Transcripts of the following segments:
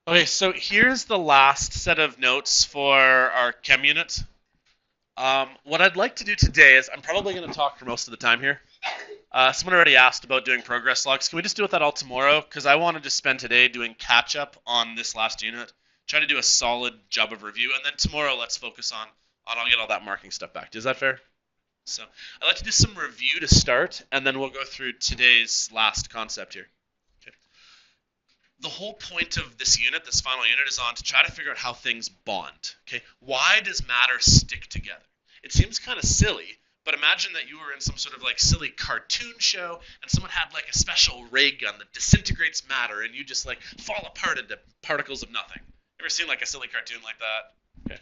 Okay, so here's the last set of notes for our chem unit. What I'd like to do today is I'm probably going to talk for most of the time here. Someone already asked about doing progress logs. Can we just do that all tomorrow? Because I want to just spend today doing catch up on this last unit, try to do a solid job of review, and then tomorrow let's focus on I'll get all that marking stuff back. Is that fair? So I'd like to do some review to start, and then we'll go through today's last concept here. Okay. The whole point of this unit, this final unit, is on to try to figure out how things bond. Okay, why does matter stick together? It seems kind of silly, but imagine that you were in some sort of like silly cartoon show, and someone had like a special ray gun that disintegrates matter, and you just like fall apart into particles of nothing. Ever seen like a silly cartoon like that? Okay.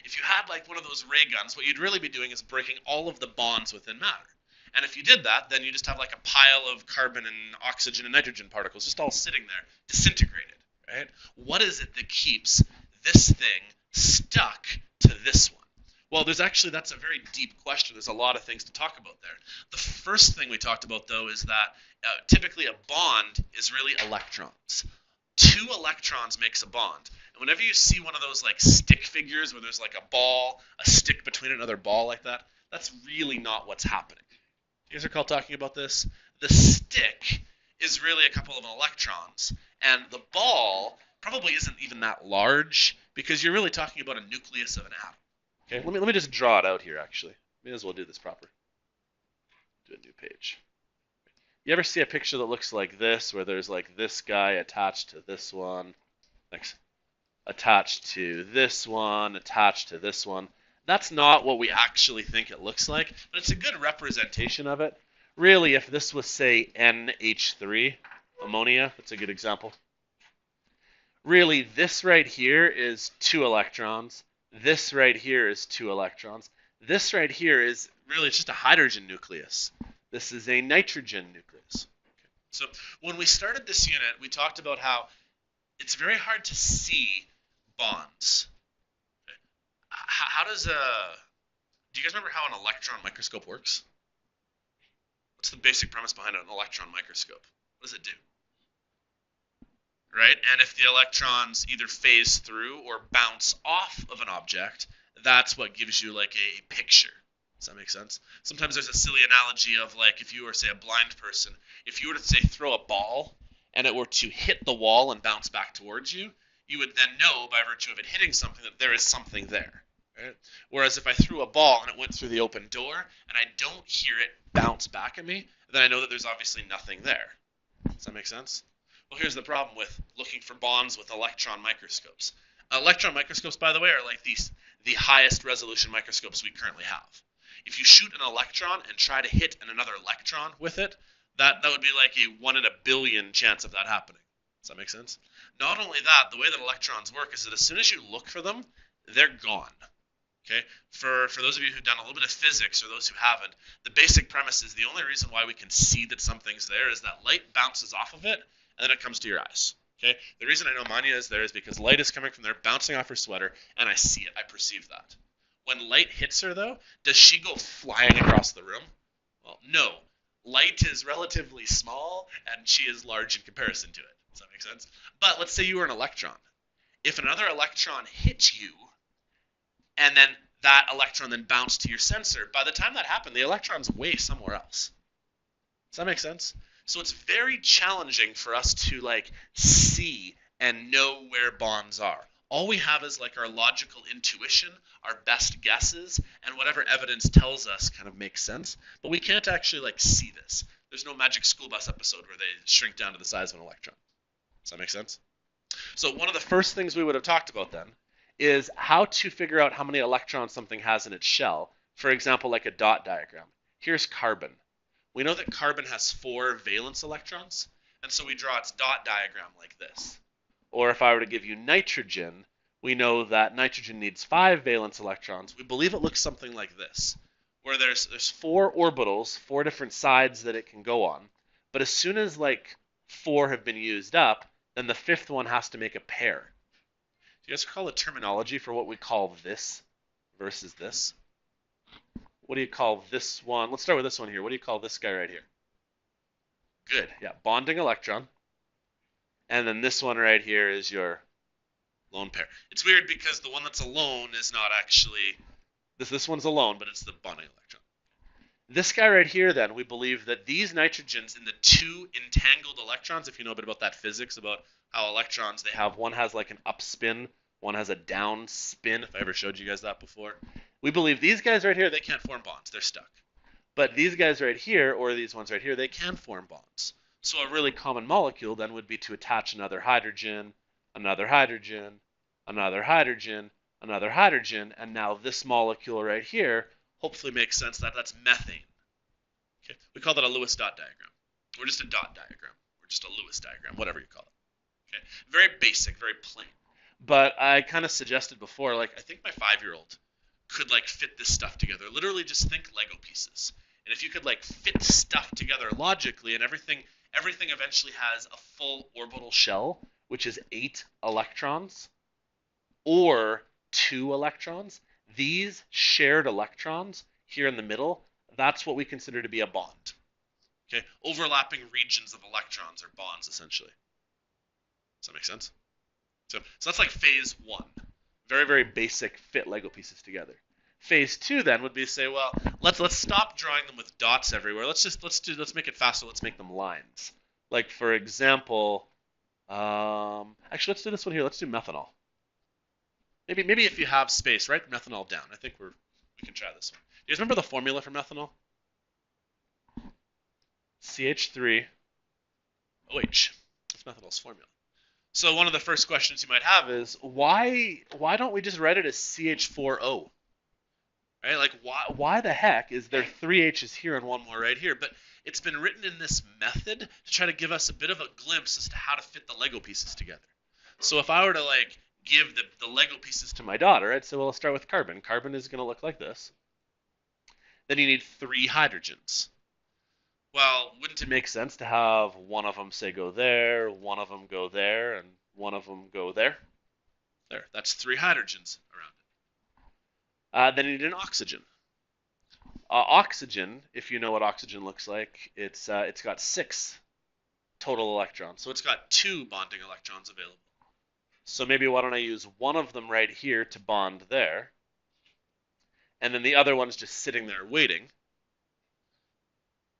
If you had like one of those ray guns, what you'd really be doing is breaking all of the bonds within matter. And if you did that, then you just have like a pile of carbon and oxygen and nitrogen particles just all sitting there, disintegrated, right? What is it that keeps this thing stuck to this one? Well, that's a very deep question. There's a lot of things to talk about there. The first thing we talked about, though, is that typically a bond is really electrons. Two electrons makes a bond. And whenever you see one of those like stick figures where there's like a ball, a stick between another ball like that, that's really not what's happening. You guys recall talking about this? The stick is really a couple of electrons, and the ball probably isn't even that large because you're really talking about a nucleus of an atom. Okay, let me just draw it out here. Actually, may as well do this proper. Do a new page. You ever see a picture that looks like this, where there's like this guy attached to this one, next attached to this one, attached to this one? That's not what we actually think it looks like, but it's a good representation of it. Really, if this was, say, NH3, ammonia, that's a good example. Really, this right here is two electrons. This right here is two electrons. This right here is really it's just a hydrogen nucleus. This is a nitrogen nucleus. So when we started this unit, we talked about how it's very hard to see bonds. How does a do you guys remember how an electron microscope works? What's the basic premise behind an electron microscope? What does it do? Right? And if the electrons either phase through or bounce off of an object, that's what gives you like a picture. Does that make sense? Sometimes there's a silly analogy of like if you were, say, a blind person, if you were to, say, throw a ball and it were to hit the wall and bounce back towards you, you would then know by virtue of it hitting something that there is something there. Right? Whereas if I threw a ball and it went through the open door and I don't hear it bounce back at me, then I know that there's obviously nothing there. Does that make sense? Well, here's the problem with looking for bonds with electron microscopes. Electron microscopes, by the way, are like the highest resolution microscopes we currently have. If you shoot an electron and try to hit another electron with it, that would be like a 1 in a billion chance of that happening. Does that make sense? Not only that, the way that electrons work is that as soon as you look for them, they're gone. Okay? For those of you who've done a little bit of physics or those who haven't, the basic premise is the only reason why we can see that something's there is that light bounces off of it and then it comes to your eyes. Okay? The reason I know Manya is there is because light is coming from there, bouncing off her sweater, and I see it. I perceive that. When light hits her, though, does she go flying across the room? Well, no. Light is relatively small, and she is large in comparison to it. Does that make sense? But let's say you were an electron. If another electron hits you, and then that electron then bounced to your sensor, by the time that happened, the electron's way somewhere else. Does that make sense? So it's very challenging for us to like see and know where bonds are. All we have is like our logical intuition, our best guesses, and whatever evidence tells us kind of makes sense. But we can't actually like see this. There's no Magic School Bus episode where they shrink down to the size of an electron. Does that make sense? So one of the first things we would have talked about then is how to figure out how many electrons something has in its shell. For example, like a dot diagram. Here's carbon. We know that carbon has 4 valence electrons, and so we draw its dot diagram like this. Or if I were to give you nitrogen, we know that nitrogen needs 5 valence electrons. We believe it looks something like this, where there's 4 orbitals, 4 different sides that it can go on. But as soon as like 4 have been used up, then the 5th one has to make a pair. Do you guys recall the terminology for what we call this versus this? What do you call this one? Let's start with this one here. What do you call this guy right here? Good. Yeah, bonding electron. And then this one right here is your lone pair. It's weird because the one that's alone is not actually this one's alone, but it's the bonding electron. This guy right here, then, we believe that these nitrogens in the two entangled electrons, if you know a bit about that physics, about how electrons, they have, one has like an up spin, one has a down spin, if I ever showed you guys that before. We believe these guys right here, they can't form bonds, they're stuck. But these guys right here, or these ones right here, they can form bonds. So a really common molecule then would be to attach another hydrogen, another hydrogen, another hydrogen, another hydrogen, and now this molecule right here hopefully makes sense that that's methane. Okay, we call that a Lewis dot diagram, or just a dot diagram, or just a Lewis diagram, whatever you call it. Okay, very basic, very plain. But I kind of suggested before, like I think my 5-year-old could like fit this stuff together. Literally, just think Lego pieces. And if you could like fit stuff together logically, and everything eventually has a full orbital shell, which is 8 electrons, or 2 electrons. These shared electrons here in the middle, that's what we consider to be a bond. Okay, overlapping regions of electrons are bonds essentially. Does that make sense? So that's like phase 1. Very, very basic fit Lego pieces together. Phase 2 then would be to say, well, let's stop drawing them with dots everywhere. Let's make it faster. Let's make them lines. Like for example, actually let's do this one here. Let's do methanol. Maybe if you have space, write methanol down. I think we can try this one. Do you guys remember the formula for methanol? CH3OH. That's methanol's formula. So one of the first questions you might have is why don't we just write it as CH4O? Right? Like why the heck is there 3 H's here and one more right here? But it's been written in this method to try to give us a bit of a glimpse as to how to fit the Lego pieces together. So if I were to like give the Lego pieces to my daughter, I'd say, well, let's start with carbon. Carbon is going to look like this. Then you need 3 hydrogens. Well, wouldn't it make sense to have one of them, say, go there, one of them go there, and one of them go there? There, that's 3 hydrogens around it. Then you need an oxygen. Oxygen, if you know what oxygen looks like, it's got 6 total electrons. So it's got 2 bonding electrons available. So maybe why don't I use one of them right here to bond there, and then the other one's just sitting there waiting.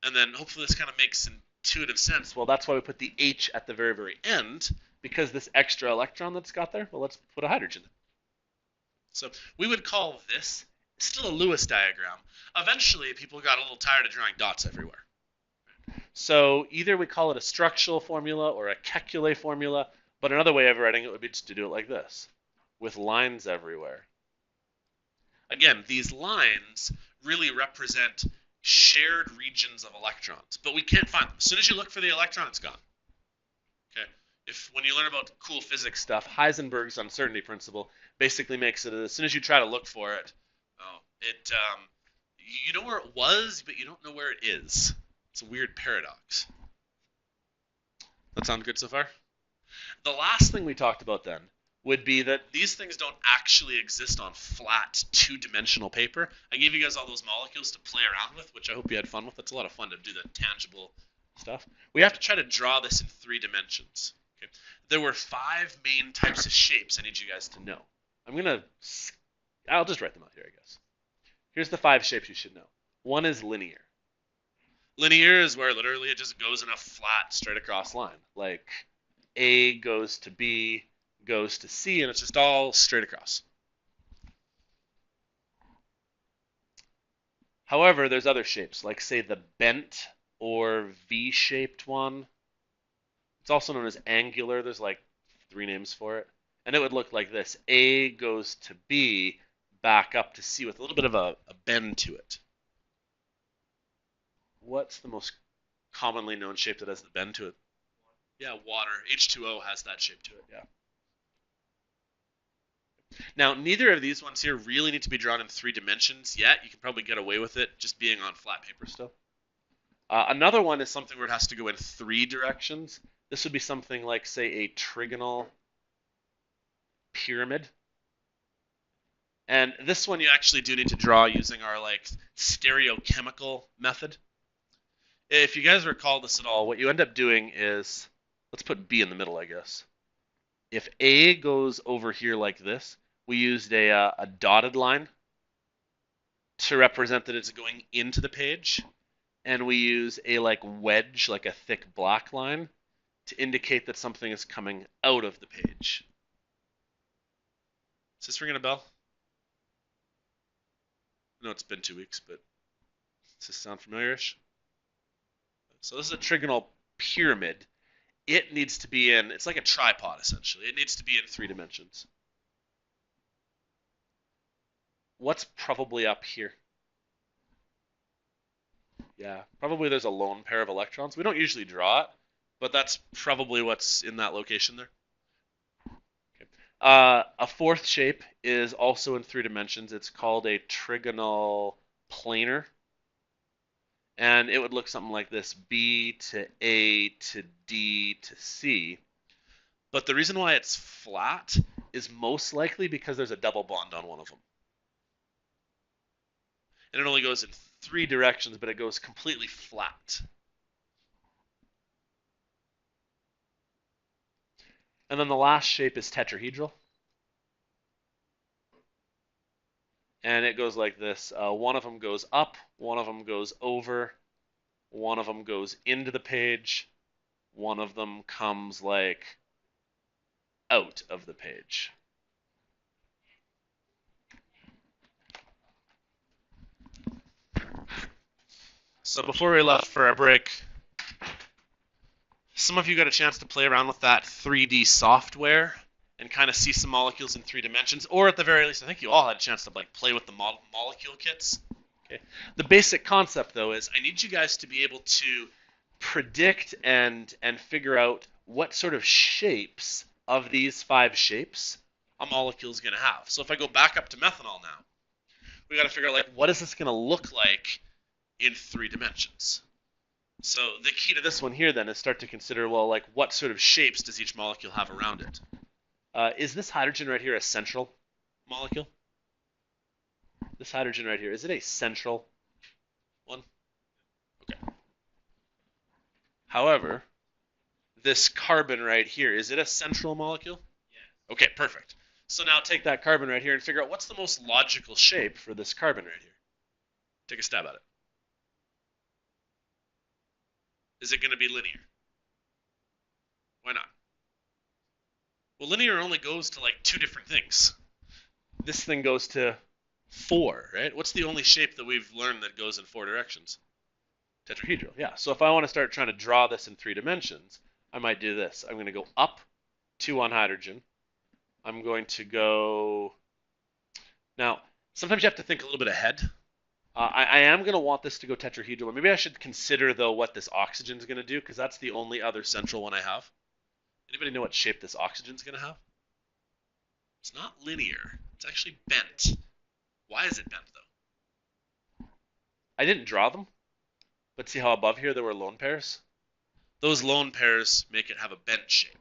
And then hopefully this kind of makes intuitive sense. Well, that's why we put the H at the very, very end, because this extra electron that's got there, well, let's put a hydrogen in. So we would call this still a Lewis diagram. Eventually, people got a little tired of drawing dots everywhere. So either we call it a structural formula or a Kekulé formula, but another way of writing it would be just to do it like this, with lines everywhere. Again, these lines really represent shared regions of electrons, but we can't find them. As soon as you look for the electron, it's gone. Okay. When you learn about cool physics stuff, Heisenberg's uncertainty principle basically makes it as soon as you try to look for it, you know where it was, but you don't know where it is. It's a weird paradox. That sound good so far? The last thing we talked about then would be that these things don't actually exist on flat 2-dimensional paper. I gave you guys all those molecules to play around with, which I hope you had fun with. It's a lot of fun to do the tangible stuff. We have to try to draw this in 3 dimensions. Okay. There were 5 main types of shapes I need you guys to know. I'll just write them out here, I guess. Here's the 5 shapes you should know. One is linear. Linear is where literally it just goes in a flat, straight across line. Like A goes to B, goes to C, and it's just all straight across. However, there's other shapes, like say the bent or V-shaped one. It's also known as angular. There's like 3 names for it. And it would look like this. A goes to B, back up to C with a little bit of a bend to it. What's the most commonly known shape that has the bend to it? Yeah, water. H2O has that shape to it, yeah. Now, neither of these ones here really need to be drawn in 3 dimensions yet. You can probably get away with it just being on flat paper still. Another one is something where it has to go in 3 directions. This would be something like, say, a trigonal pyramid. And this one you actually do need to draw using our stereochemical method. If you guys recall this at all, what you end up doing is let's put B in the middle, I guess. If A goes over here like this, we used a dotted line to represent that it's going into the page, and we use a like wedge, like a thick black line, to indicate that something is coming out of the page. Is this ringing a bell? I know it's been 2 weeks, but does this sound familiar-ish? So this is a trigonal pyramid. It needs to be in, it's like a tripod essentially. It needs to be in 3 dimensions. What's probably up here? Yeah, probably there's a lone pair of electrons. We don't usually draw it, but that's probably what's in that location there. Okay. A fourth shape is also in 3 dimensions. It's called a trigonal planar. And it would look something like this: B to A to D to C. But the reason why it's flat is most likely because there's a double bond on one of them. And it only goes in 3 directions, but it goes completely flat. And then the last shape is tetrahedral. And it goes like this. One of them goes up, one of them goes over, one of them goes into the page, one of them comes like out of the page. So before we left for our break, some of you got a chance to play around with that 3D software and kind of see some molecules in 3 dimensions, or at the very least, I think you all had a chance to like play with the molecule kits. Okay. The basic concept, though, is I need you guys to be able to predict and figure out what sort of shapes of these 5 shapes a molecule is going to have. So if I go back up to methanol now, we got to figure out like what is this going to look like in 3 dimensions. So the key to this one here then is start to consider, well, like what sort of shapes does each molecule have around it? Is this hydrogen right here a central molecule? This hydrogen right here, is it a central one? Okay. However, this carbon right here, is it a central molecule? Yeah. Okay, perfect. So now take that carbon right here and figure out what's the most logical shape for this carbon right here. Take a stab at it. Is it going to be linear? Why not? Well, linear only goes to like 2 different things. This thing goes to 4, right? What's the only shape that we've learned that goes in 4 directions? Tetrahedral, yeah. So if I want to start trying to draw this in 3 dimensions, I might do this. I'm going to go up 2 on hydrogen. I'm going to go... Now, sometimes you have to think a little bit ahead. I am going to want this to go tetrahedral. Maybe I should consider, though, what this oxygen is going to do, because that's the only other central one I have. Anybody know what shape this oxygen is going to have? It's not linear. It's actually bent. Why is it bent, though? I didn't draw them, but see how above here there were lone pairs? Those lone pairs make it have a bent shape.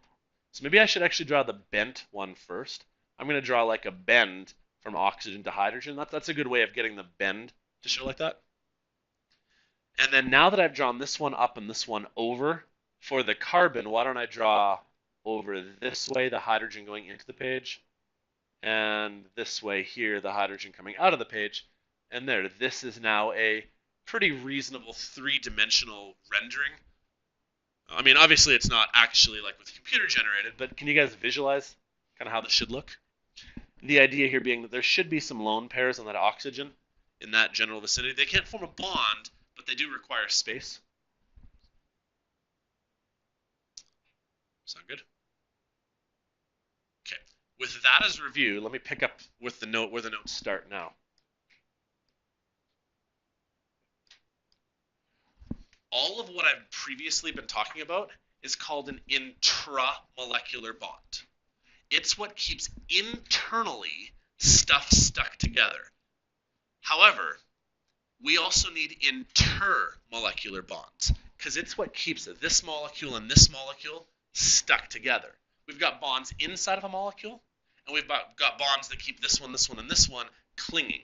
So maybe I should actually draw the bent one first. I'm going to draw like a bend from oxygen to hydrogen. That's a good way of getting the bend to show like that. And then now that I've drawn this one up and this one over, for the carbon, why don't I draw over this way the hydrogen going into the page, and this way here the hydrogen coming out of the page, and there, this is now a pretty reasonable 3-dimensional rendering. I mean, obviously it's not actually like with computer generated, but can you guys visualize kind of how this should look? The idea here being that there should be some lone pairs on that oxygen in that general vicinity. They can't form a bond, but they do require space. Sound good? Okay. With that as a review, let me pick up with the note where the notes start now. All of what I've previously been talking about is called an intramolecular bond. It's what keeps internally stuff stuck together. However, we also need intermolecular bonds, because it's what keeps this molecule and this molecule stuck together. We've got bonds inside of a molecule, and we've got bonds that keep this one, and this one clinging.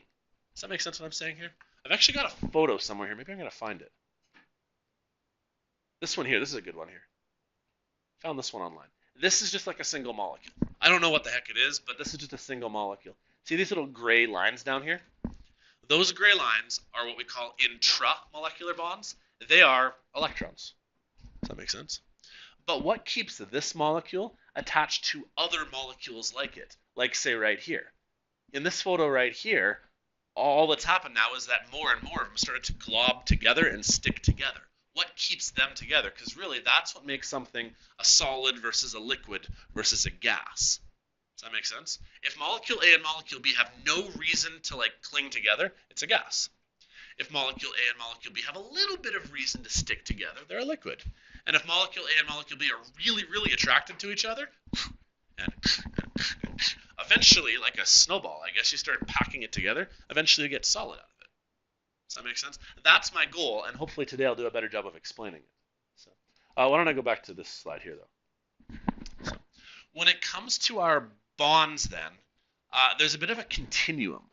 Does that make sense what I'm saying here? I've actually got a photo somewhere here. Maybe I'm going to find it. This one here, this is a good one here. Found this one online. This is just like a single molecule. I don't know what the heck it is, but this is just a single molecule. See these little gray lines down here? Those gray lines are what we call intramolecular bonds. They are electrons. Does that make sense? But what keeps this molecule attached to other molecules like it? Like, say, right here. In this photo right here, all that's happened now is that more and more of them started to glob together and stick together. What keeps them together? Because really, that's what makes something a solid versus a liquid versus a gas. Does that make sense? If molecule A and molecule B have no reason to like cling together, it's a gas. If molecule A and molecule B have a little bit of reason to stick together, they're a liquid. And if molecule A and molecule B are really, really attracted to each other, and eventually, like a snowball, I guess you start packing it together, eventually you get solid out of it. Does that make sense? That's my goal, and hopefully today I'll do a better job of explaining it. So, why don't I go back to this slide here, though? So, when it comes to our bonds, then, there's a bit of a continuum.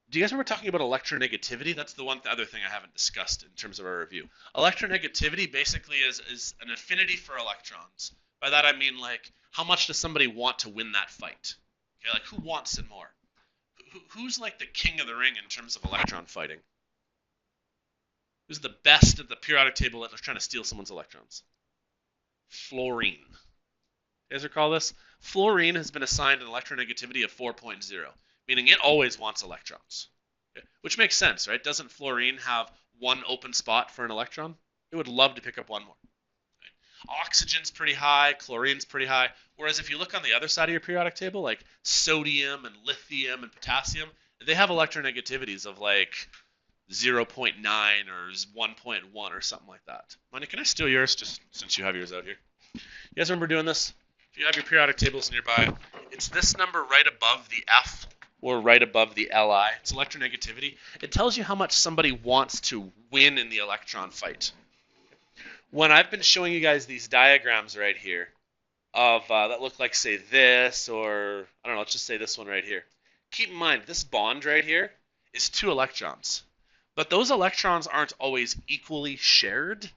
Do you guys remember talking about electronegativity? That's the other thing I haven't discussed in terms of our review. Electronegativity basically is an affinity for electrons. By that I mean, like, how much does somebody want to win that fight? Okay, like, who wants it more? Who's like the king of the ring in terms of electron fighting? Who's the best at the periodic table at trying to steal someone's electrons? Fluorine. You guys recall this? Fluorine has been assigned an electronegativity of 4.0, meaning it always wants electrons. Okay? Which makes sense, right? Doesn't fluorine have one open spot for an electron? It would love to pick up one more. Okay? Oxygen's pretty high, chlorine's pretty high, whereas if you look on the other side of your periodic table, like sodium and lithium and potassium, they have electronegativities of like 0.9 or 1.1 or something like that. Monica, can I steal yours just since you have yours out here? You guys remember doing this? If you have your periodic tables nearby, it's this number right above the F or right above the Li. It's electronegativity. It tells you how much somebody wants to win in the electron fight. When I've been showing you guys these diagrams right here of that look like, say, this, or I don't know, let's just say this one right here. Keep in mind, this bond right here is 2 electrons. But those electrons aren't always equally shared.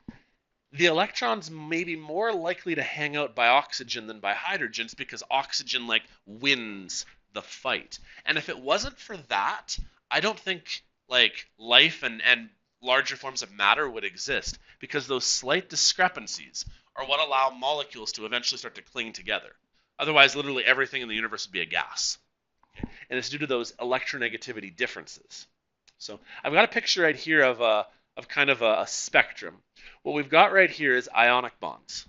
The electrons may be more likely to hang out by oxygen than by hydrogens because oxygen like wins the fight. And if it wasn't for that, I don't think like life and larger forms of matter would exist, because those slight discrepancies are what allow molecules to eventually start to cling together. Otherwise, literally everything in the universe would be a gas. Okay? And it's due to those electronegativity differences. So I've got a picture right here of kind of a spectrum. What we've got right here is ionic bonds.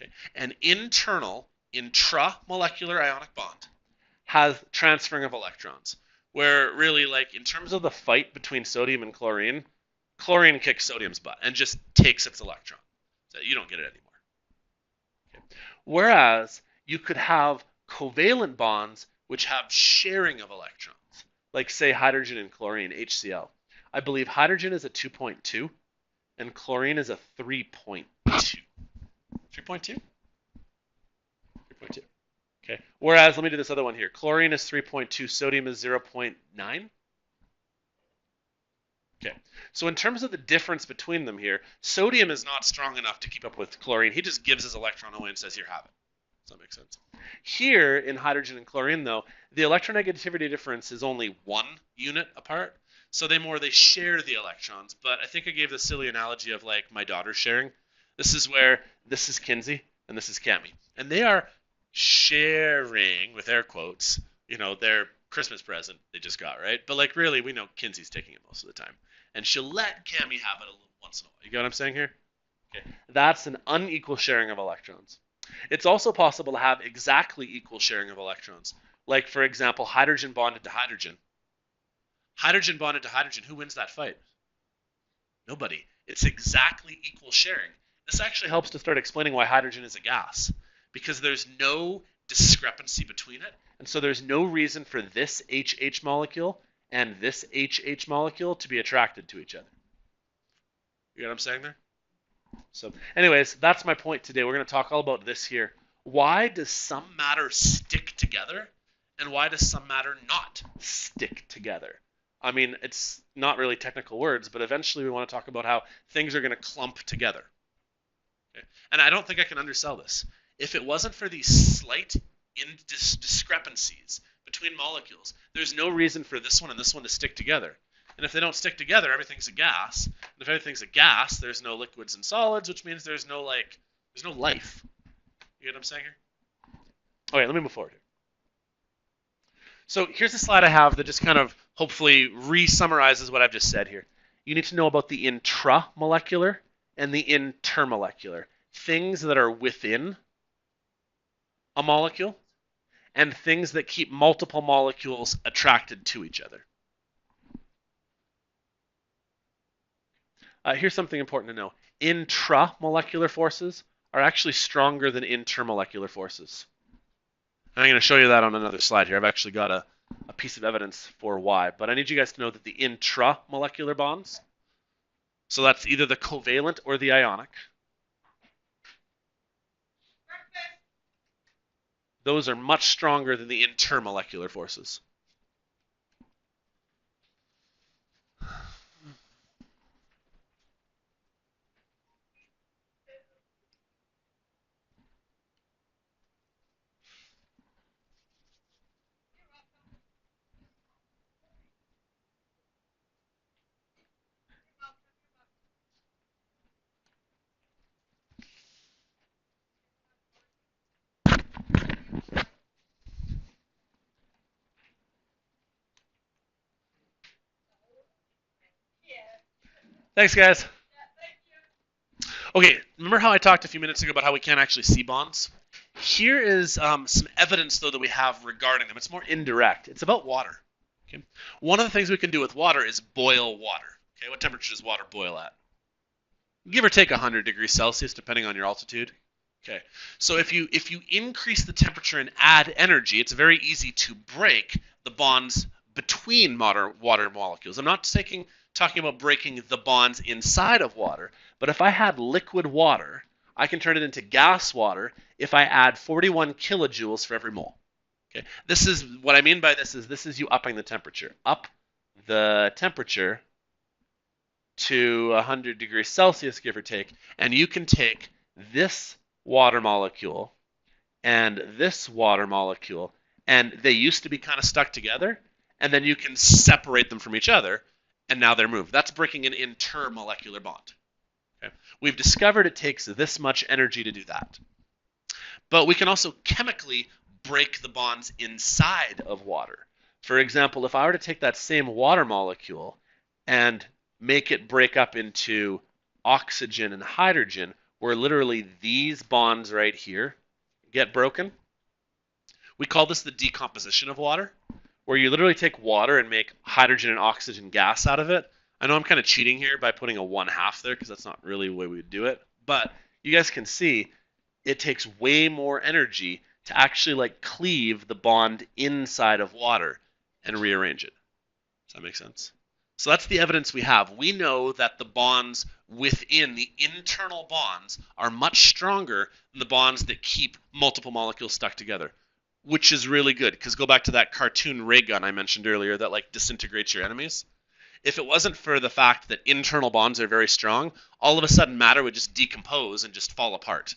Okay? An internal intramolecular ionic bond has transferring of electrons, where really, like, in terms of the fight between sodium and chlorine, chlorine kicks sodium's butt and just takes its electron. So you don't get it anymore. Okay? Whereas you could have covalent bonds which have sharing of electrons, like, say, hydrogen and chlorine, HCl. I believe hydrogen is a 2.2 and chlorine is a 3.2. 3.2? 3.2. Okay. Whereas, let me do this other one here. Chlorine is 3.2, sodium is 0.9. Okay. So in terms of the difference between them here, sodium is not strong enough to keep up with chlorine. He just gives his electron away and says, here, have it. Does that make sense? Here in hydrogen and chlorine, though, the electronegativity difference is only 1 unit apart. So they share the electrons. But I think I gave the silly analogy of like my daughter sharing. This is where this is Kinsey and this is Cami. And they are sharing, with air quotes, their Christmas present they just got, right? But like really, we know Kinsey's taking it most of the time. And she'll let Cami have it a little once in a while. You get what I'm saying here? Okay. That's an unequal sharing of electrons. It's also possible to have exactly equal sharing of electrons. Like, for example, hydrogen bonded to hydrogen. Hydrogen bonded to hydrogen, who wins that fight? Nobody. It's exactly equal sharing. This actually helps to start explaining why hydrogen is a gas, because there's no discrepancy between it, and so there's no reason for this HH molecule and this HH molecule to be attracted to each other. You know what I'm saying there? So anyways, that's my point today. We're going to talk all about this here. Why does some matter stick together, and why does some matter not stick together? I mean, it's not really technical words, but eventually we want to talk about how things are going to clump together. Okay? And I don't think I can undersell this. If it wasn't for these slight discrepancies between molecules, there's no reason for this one and this one to stick together. And if they don't stick together, everything's a gas. And if everything's a gas, there's no liquids and solids, which means there's no life. You get what I'm saying here? Okay, let me move forward here. So here's a slide I have that just kind of hopefully re-summarizes what I've just said here. You need to know about the intramolecular and the intermolecular. Things that are within a molecule and things that keep multiple molecules attracted to each other. Here's something important to know. Intramolecular forces are actually stronger than intermolecular forces. And I'm going to show you that on another slide here. I've actually got a piece of evidence for why. But I need you guys to know that the intramolecular bonds, so that's either the covalent or the ionic, those are much stronger than the intermolecular forces. Thanks, guys. Okay, remember how I talked a few minutes ago about how we can't actually see bonds? Here is some evidence, though, that we have regarding them. It's more indirect. It's about water. Okay? One of the things we can do with water is boil water. Okay, what temperature does water boil at? Give or take 100 degrees Celsius, depending on your altitude. Okay, so if you increase the temperature and add energy, it's very easy to break the bonds between water molecules. I'm not talking about breaking the bonds inside of water, but if I had liquid water, I can turn it into gas water if I add 41 kilojoules for every mole. Okay, this is what I mean by this is you upping the temperature. Up the temperature to 100 degrees Celsius, give or take, and you can take this water molecule and this water molecule, and they used to be kind of stuck together, and then you can separate them from each other, and now they're moved. That's breaking an intermolecular bond. Okay? We've discovered it takes this much energy to do that. But we can also chemically break the bonds inside of water. For example, if I were to take that same water molecule and make it break up into oxygen and hydrogen, where literally these bonds right here get broken, we call this the decomposition of water, where you literally take water and make hydrogen and oxygen gas out of it. I know I'm kind of cheating here by putting a 1/2 there because that's not really the way we would do it, but you guys can see it takes way more energy to actually like cleave the bond inside of water and rearrange it. Does that make sense? So that's the evidence we have. We know that the bonds within the internal bonds are much stronger than the bonds that keep multiple molecules stuck together, which is really good because go back to that cartoon ray gun I mentioned earlier that like disintegrates your enemies. If it wasn't for the fact that internal bonds are very strong, all of a sudden matter would just decompose and just fall apart.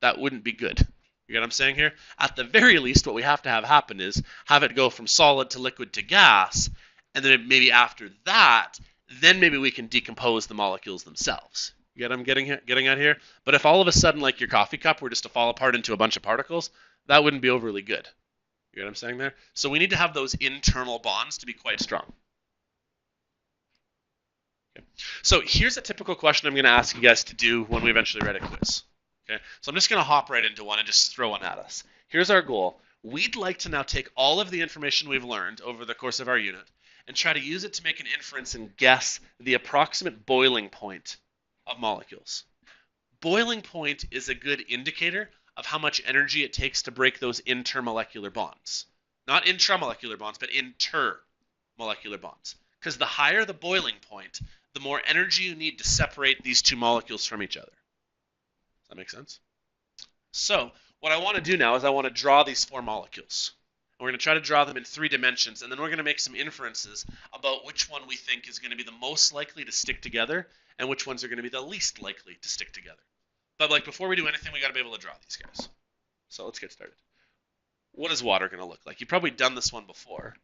That wouldn't be good. You get what I'm saying here? At the very least, what we have to have happen is have it go from solid to liquid to gas, and then maybe after that, then maybe we can decompose the molecules themselves. You get what I'm getting at here? But if all of a sudden, like your coffee cup were just to fall apart into a bunch of particles, that wouldn't be overly good. You get what I'm saying there? So we need to have those internal bonds to be quite strong. Okay. So here's a typical question I'm going to ask you guys to do when we eventually write a quiz. Okay. So I'm just going to hop right into one and just throw one at us. Here's our goal. We'd like to now take all of the information we've learned over the course of our unit and try to use it to make an inference and guess the approximate boiling point of molecules. Boiling point is a good indicator of how much energy it takes to break those intermolecular bonds. Not intramolecular bonds, but intermolecular bonds. Because the higher the boiling point, the more energy you need to separate these two molecules from each other. Does that make sense? So what I want to do now is I want to draw these four molecules. And we're going to try to draw them in 3 dimensions, and then we're going to make some inferences about which one we think is going to be the most likely to stick together and which ones are going to be the least likely to stick together. But like before we do anything, we got to be able to draw these guys. So let's get started. What is water going to look like? You've probably done this one before.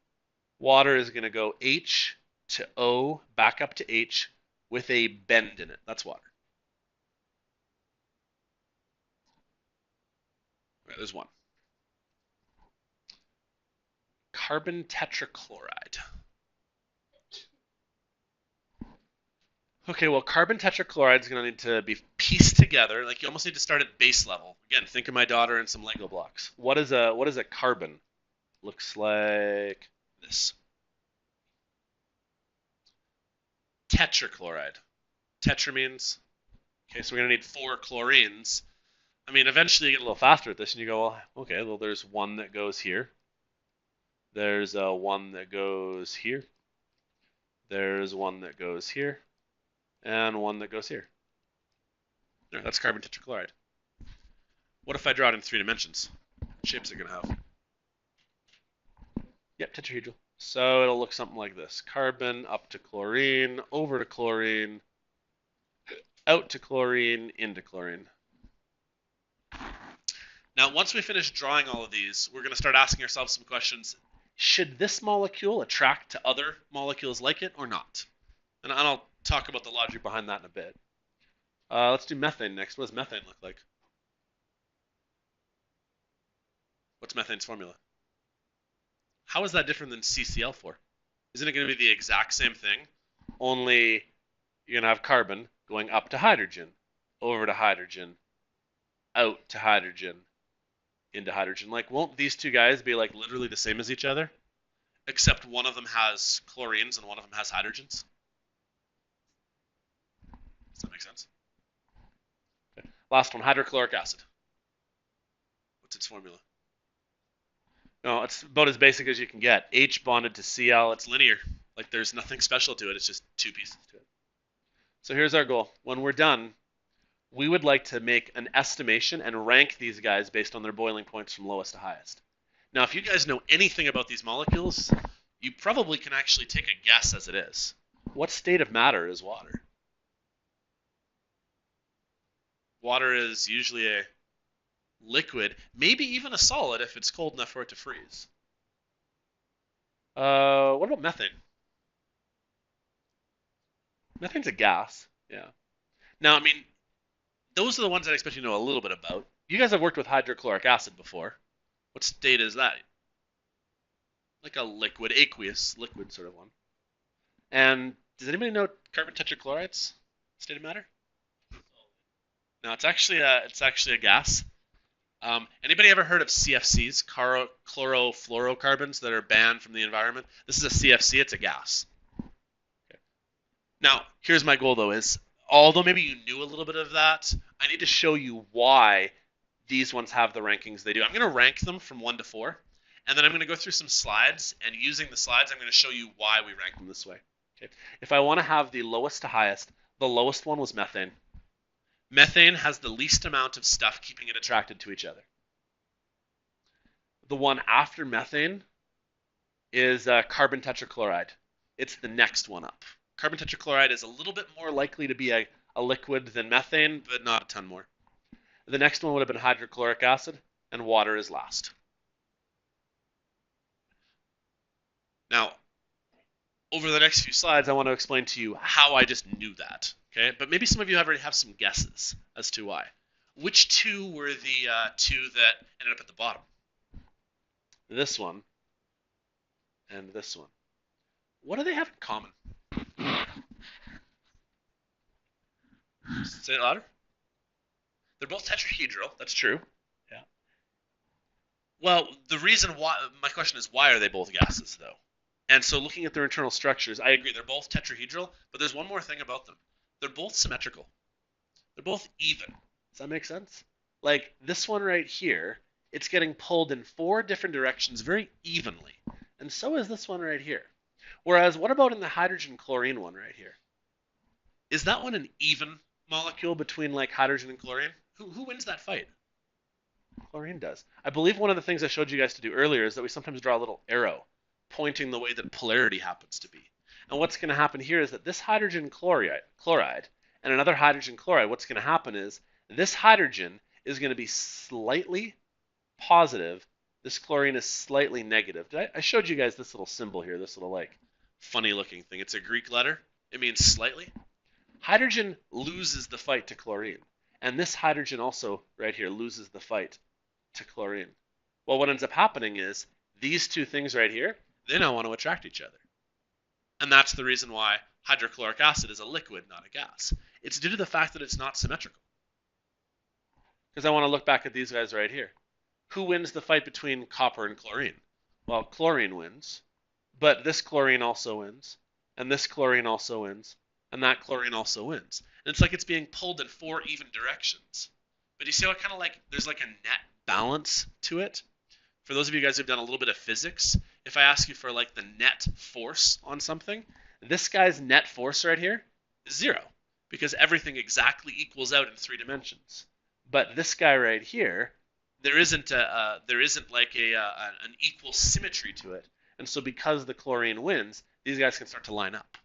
Water is going to go H to O, back up to H, with a bend in it. That's water. Right, there's one. Carbon tetrachloride. Okay, well, carbon tetrachloride is going to need to be pieced together. Like you almost need to start at base level. Again, think of my daughter and some Lego blocks. What is a carbon? Looks like this. Tetrachloride. Tetra means, okay, so we're going to need 4 chlorines. I mean, eventually you get a little faster at this, and you go, well, okay, well, there's one that goes here. There's one that goes here. There's one that goes here. And one that goes here. There, that's carbon tetrachloride. What if I draw it in 3 dimensions? What shapes are it going to have? Yep, tetrahedral. So it'll look something like this. Carbon up to chlorine, over to chlorine, out to chlorine, into chlorine. Now, once we finish drawing all of these, we're going to start asking ourselves some questions. Should this molecule attract to other molecules like it or not? And I'll talk about the logic behind that in a bit. Let's do methane next. What does methane look like? What's methane's formula? How is that different than CCl4? Isn't it going to be the exact same thing? Only you're going to have carbon going up to hydrogen, over to hydrogen, out to hydrogen, into hydrogen. Like, won't these two guys be like literally the same as each other? Except one of them has chlorines and one of them has hydrogens? Does that make sense? Okay. Last one, hydrochloric acid. What's its formula? No, it's about as basic as you can get. H bonded to Cl, it's linear. Like there's nothing special to it, it's just 2 pieces to it. So here's our goal. When we're done, we would like to make an estimation and rank these guys based on their boiling points from lowest to highest. Now, if you guys know anything about these molecules, you probably can actually take a guess as it is. What state of matter is water? Water is usually a liquid, maybe even a solid if it's cold enough for it to freeze. What about methane? Methane's a gas, yeah. Now, I mean, those are the ones that I expect you to know a little bit about. You guys have worked with hydrochloric acid before. What state is that? Like a liquid, aqueous liquid sort of one. And does anybody know carbon tetrachloride's state of matter? No, it's actually a gas. Anybody ever heard of CFCs, chlorofluorocarbons, that are banned from the environment? This is a CFC, it's a gas. Okay. Now, here's my goal though, is although maybe you knew a little bit of that, I need to show you why these ones have the rankings they do. I'm going to rank them from 1 to 4, and then I'm going to go through some slides, and using the slides, I'm going to show you why we rank them this way. Okay. If I want to have the lowest to highest, the lowest one was methane. Methane has the least amount of stuff keeping it attracted to each other. The one after methane is carbon tetrachloride. It's the next one up. Carbon tetrachloride is a little bit more likely to be a liquid than methane, but not a ton more. The next one would have been hydrochloric acid, and water is last. Now, over the next few slides, I want to explain to you how I just knew that. Okay, but maybe some of you already have some guesses as to why. Which two were the 2 that ended up at the bottom? This one and this one. What do they have in common? Say it louder. They're both tetrahedral. That's true. Yeah. Well, the reason why, my question is, why are they both gases, though? And so looking at their internal structures, I agree, they're both tetrahedral, but there's one more thing about them. They're both symmetrical. They're both even. Does that make sense? Like this one right here, it's getting pulled in 4 different directions very evenly. And so is this one right here. Whereas what about in the hydrogen chlorine one right here? Is that one an even molecule between like hydrogen and chlorine? Who wins that fight? Chlorine does. I believe one of the things I showed you guys to do earlier is that we sometimes draw a little arrow pointing the way that polarity happens to be. And what's going to happen here is that this hydrogen chloride and another hydrogen chloride, what's going to happen is this hydrogen is going to be slightly positive, this chlorine is slightly negative. I showed you guys this little symbol here, this little like funny looking thing. It's a Greek letter. It means slightly. Hydrogen loses the fight to chlorine. And this hydrogen also right here loses the fight to chlorine. Well, what ends up happening is these two things right here, they now want to attract each other. And that's the reason why hydrochloric acid is a liquid, not a gas. It's due to the fact that it's not symmetrical. Because I want to look back at these guys right here. Who wins the fight between copper and chlorine? Well, chlorine wins, but this chlorine also wins, and this chlorine also wins, and that chlorine also wins. And it's like it's being pulled in 4 even directions. But you see how it kind of like, there's like a net balance to it? For those of you guys who've done a little bit of physics, if I ask you for like the net force on something, this guy's net force right here is 0, because everything exactly equals out in 3 dimensions. But this guy right here, there isn't like an equal symmetry to it. And so because the chlorine wins, these guys can start to line up.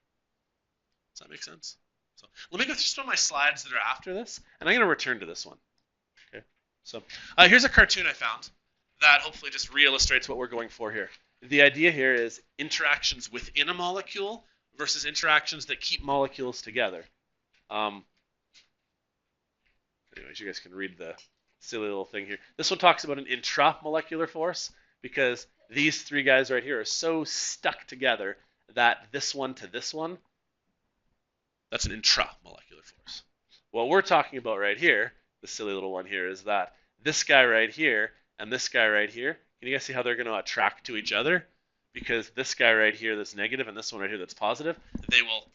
Does that make sense? So let me go through some of my slides that are after this, and I'm going to return to this one. Okay. So here's a cartoon I found that hopefully just re-illustrates what we're going for here. The idea here is interactions within a molecule versus interactions that keep molecules together. Anyways, you guys can read the silly little thing here. This one talks about an intramolecular force because these 3 guys right here are so stuck together that this one to this one, that's an intramolecular force. What we're talking about right here, the silly little one here, is that this guy right here and this guy right here, can you guys see how they're going to attract to each other? Because this guy right here that's negative and this one right here that's positive, they will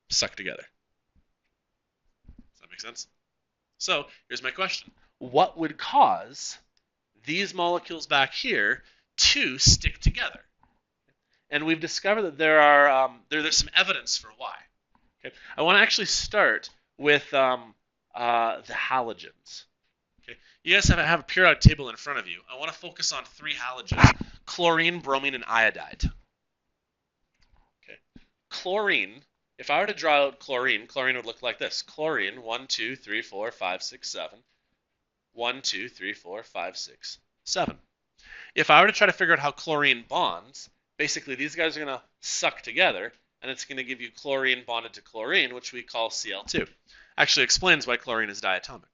suck together. Does that make sense? So here's my question. What would cause these molecules back here to stick together? And we've discovered that there's some evidence for why. Okay. I want to actually start with the halogens. Okay. You guys have a periodic table in front of you. I want to focus on 3 halogens: chlorine, bromine, and iodide. Okay. Chlorine, if I were to draw out chlorine would look like this. Chlorine, 1, 2, 3, 4, 5, 6, 7. 1, 2, 3, 4, 5, 6, 7. If I were to try to figure out how chlorine bonds, basically these guys are going to suck together, and it's going to give you chlorine bonded to chlorine, which we call Cl2. Actually explains why chlorine is diatomic.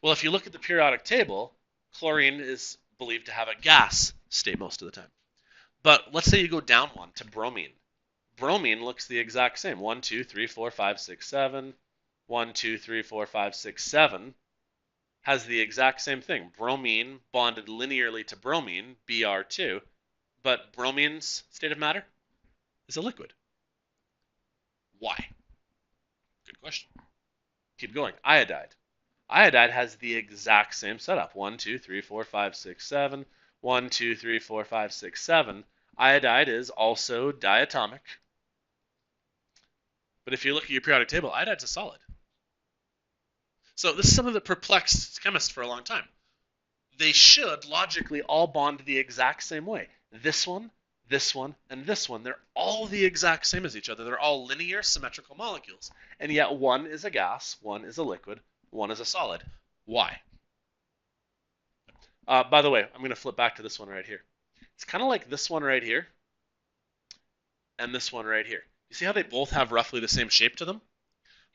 Well, if you look at the periodic table, chlorine is believed to have a gas state most of the time. But let's say you go down one to bromine. Bromine looks the exact same. 1, 2, 3, 4, 5, 6, 7. 1, 2, 3, 4, 5, 6, 7. Has the exact same thing. Bromine bonded linearly to bromine, Br2, but bromine's state of matter is a liquid. Why? Good question. Keep going. Iodide. Iodide has the exact same setup. 1, 2, 3, 4, 5, 6, 7. 1, 2, 3, 4, 5, 6, 7. Iodide is also diatomic. But if you look at your periodic table, iodide's a solid. So this is something that perplexed chemists for a long time. They should logically all bond the exact same way. This one, and this one. They're all the exact same as each other. They're all linear, symmetrical molecules. And yet one is a gas, one is a liquid, one is a solid. Why? By the way, I'm going to flip back to this one right here. It's kind of like this one right here and this one right here. You see how they both have roughly the same shape to them?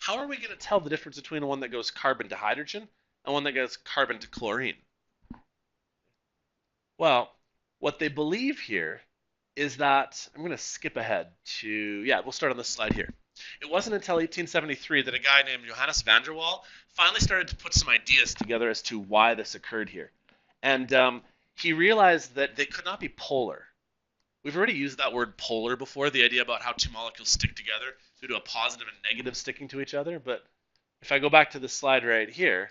How are we going to tell the difference between one that goes carbon to hydrogen and one that goes carbon to chlorine? Well, what they believe here is that, I'm going to skip ahead to, we'll start on this slide here. It wasn't until 1873 that a guy named Johannes van der Waal finally started to put some ideas together as to why this occurred here. And he realized that they could not be polar. We've already used that word polar before, the idea about how 2 molecules stick together due to a positive and negative sticking to each other. But if I go back to the slide right here,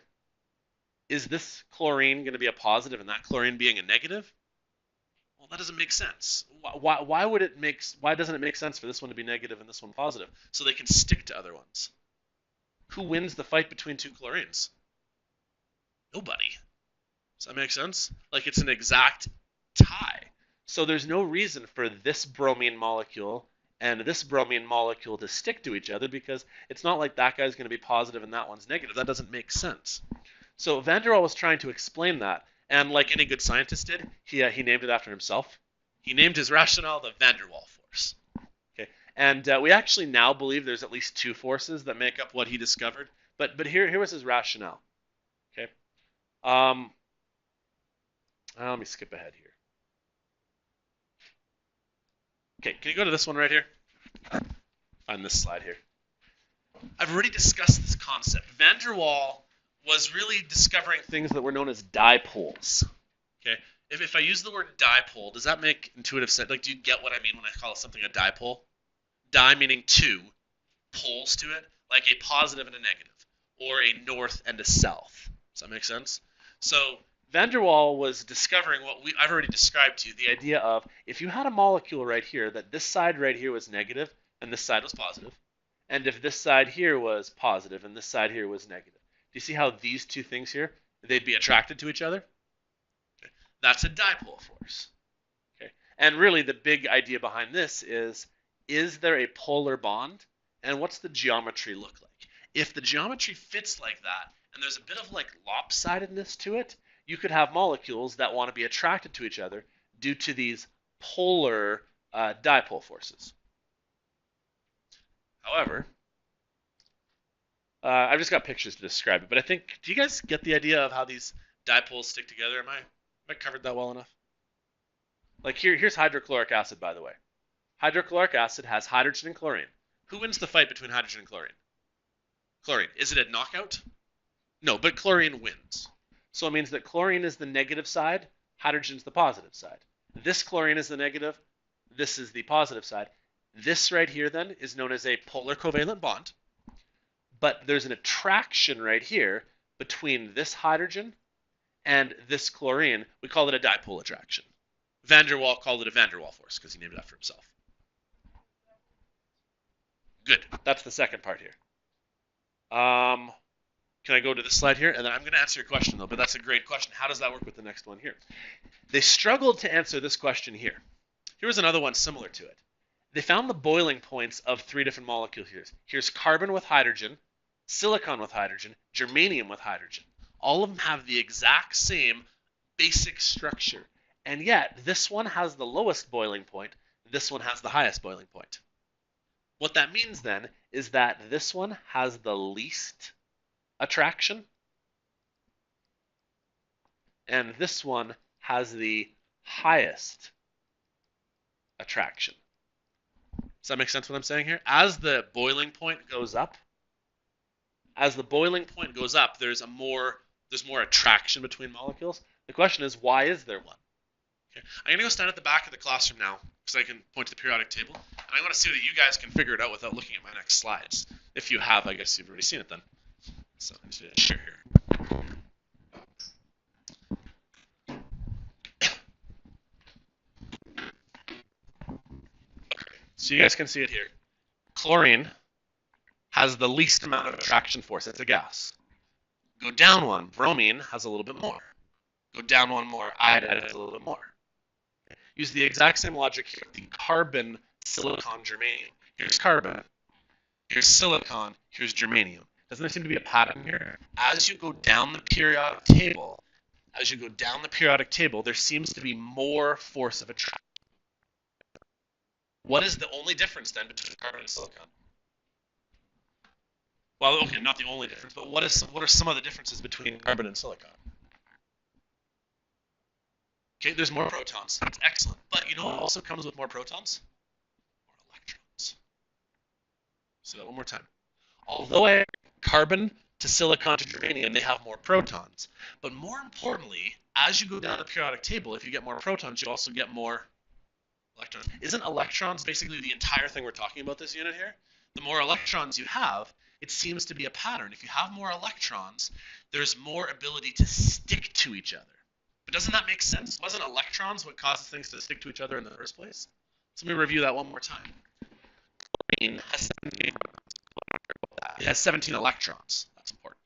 is this chlorine going to be a positive and that chlorine being a negative? Well, that doesn't make sense. Why doesn't it make sense for this one to be negative and this one positive? So they can stick to other ones. Who wins the fight between 2 chlorines? Nobody. Does that make sense? Like it's an exact tie. So there's no reason for this bromine molecule and this bromine molecule to stick to each other because it's not like that guy's going to be positive and that one's negative. That doesn't make sense. So van der Waal was trying to explain that, And like any good scientist did, he named it after himself. He named his rationale the van der Waals force. Okay, and we actually now believe there's at least two forces that make up what he discovered. But here was his rationale. Okay, let me skip ahead here. Okay, can you go to this one right here? Find this slide here. I've already discussed this concept. Van der Waals was really discovering things that were known as dipoles. Okay, if I use the word dipole, does that make intuitive sense? Like, do you get what I mean when I call something a dipole? Di meaning two, poles to it, like a positive and a negative, or a north and a south. Does that make sense? So Van der Waals was discovering what I've already described to you, the idea of if you had a molecule right here, that this side right here was negative and this side was positive, and if this side here was positive and this side here was negative. Do you see how these two things here, they'd be attracted to each other? Okay. That's a dipole force. Okay. And really the big idea behind this is there a polar bond? And what's the geometry look like? If the geometry fits like that, and there's a bit of like lopsidedness to it, you could have molecules that want to be attracted to each other due to these polar dipole forces. However, I've just got pictures to describe it, but I think, do you guys get the idea of how these dipoles stick together? Have I covered that well enough? Like here's hydrochloric acid, by the way. Hydrochloric acid has hydrogen and chlorine. Who wins the fight between hydrogen and chlorine? Chlorine. Is it a knockout? No, but chlorine wins. So it means that chlorine is the negative side, hydrogen is the positive side. This chlorine is the negative, this is the positive side. This right here then is known as a polar covalent bond. But there's an attraction right here between this hydrogen and this chlorine. We call it a dipole attraction. Van der Waals called it a van der Waals force because he named it after himself. Good. That's the second part here. Can I go to this slide here? And then I'm going to answer your question, though, but that's a great question. How does that work with the next one here? They struggled to answer this question here. Here was another one similar to it. They found the boiling points of three different molecules here. Here's carbon with hydrogen, silicon with hydrogen, germanium with hydrogen. All of them have the exact same basic structure. And yet, this one has the lowest boiling point. This one has the highest boiling point. What that means then is that this one has the least attraction, and this one has the highest attraction. Does that make sense what I'm saying here? As the boiling point goes up, there's more attraction between molecules. The question is, why is there one? Okay. I'm going to go stand at the back of the classroom now because I can point to the periodic table. And I want to see that you guys can figure it out without looking at my next slides. If you have, I guess you've already seen it then. So I'm just going to share here. So you guys can see it here. Chlorine has the least amount of attraction force. It's a gas. Go down one. Bromine has a little bit more. Go down one more. Iodide has a little bit more. Use the exact same logic here. The carbon, silicon, germanium. Here's carbon. Here's silicon. Here's germanium. Doesn't there seem to be a pattern here? As you go down the periodic table, there seems to be more force of attraction. What is the only difference then between carbon and silicon? Well, okay, not the only difference, but what are some of the differences between carbon and silicon? Okay, there's more protons. That's excellent. But you know what also comes with more protons? More electrons. So that one more time. Although carbon to silicon to germanium, they have more protons. But more importantly, as you go down the periodic table, if you get more protons, you also get more electrons. Isn't electrons basically the entire thing we're talking about this unit here? The more electrons you have, it seems to be a pattern. If you have more electrons, there's more ability to stick to each other. But doesn't that make sense? Wasn't electrons what causes things to stick to each other in the first place? So let me review that one more time. Chlorine has 17 It has 17 electrons. That's important.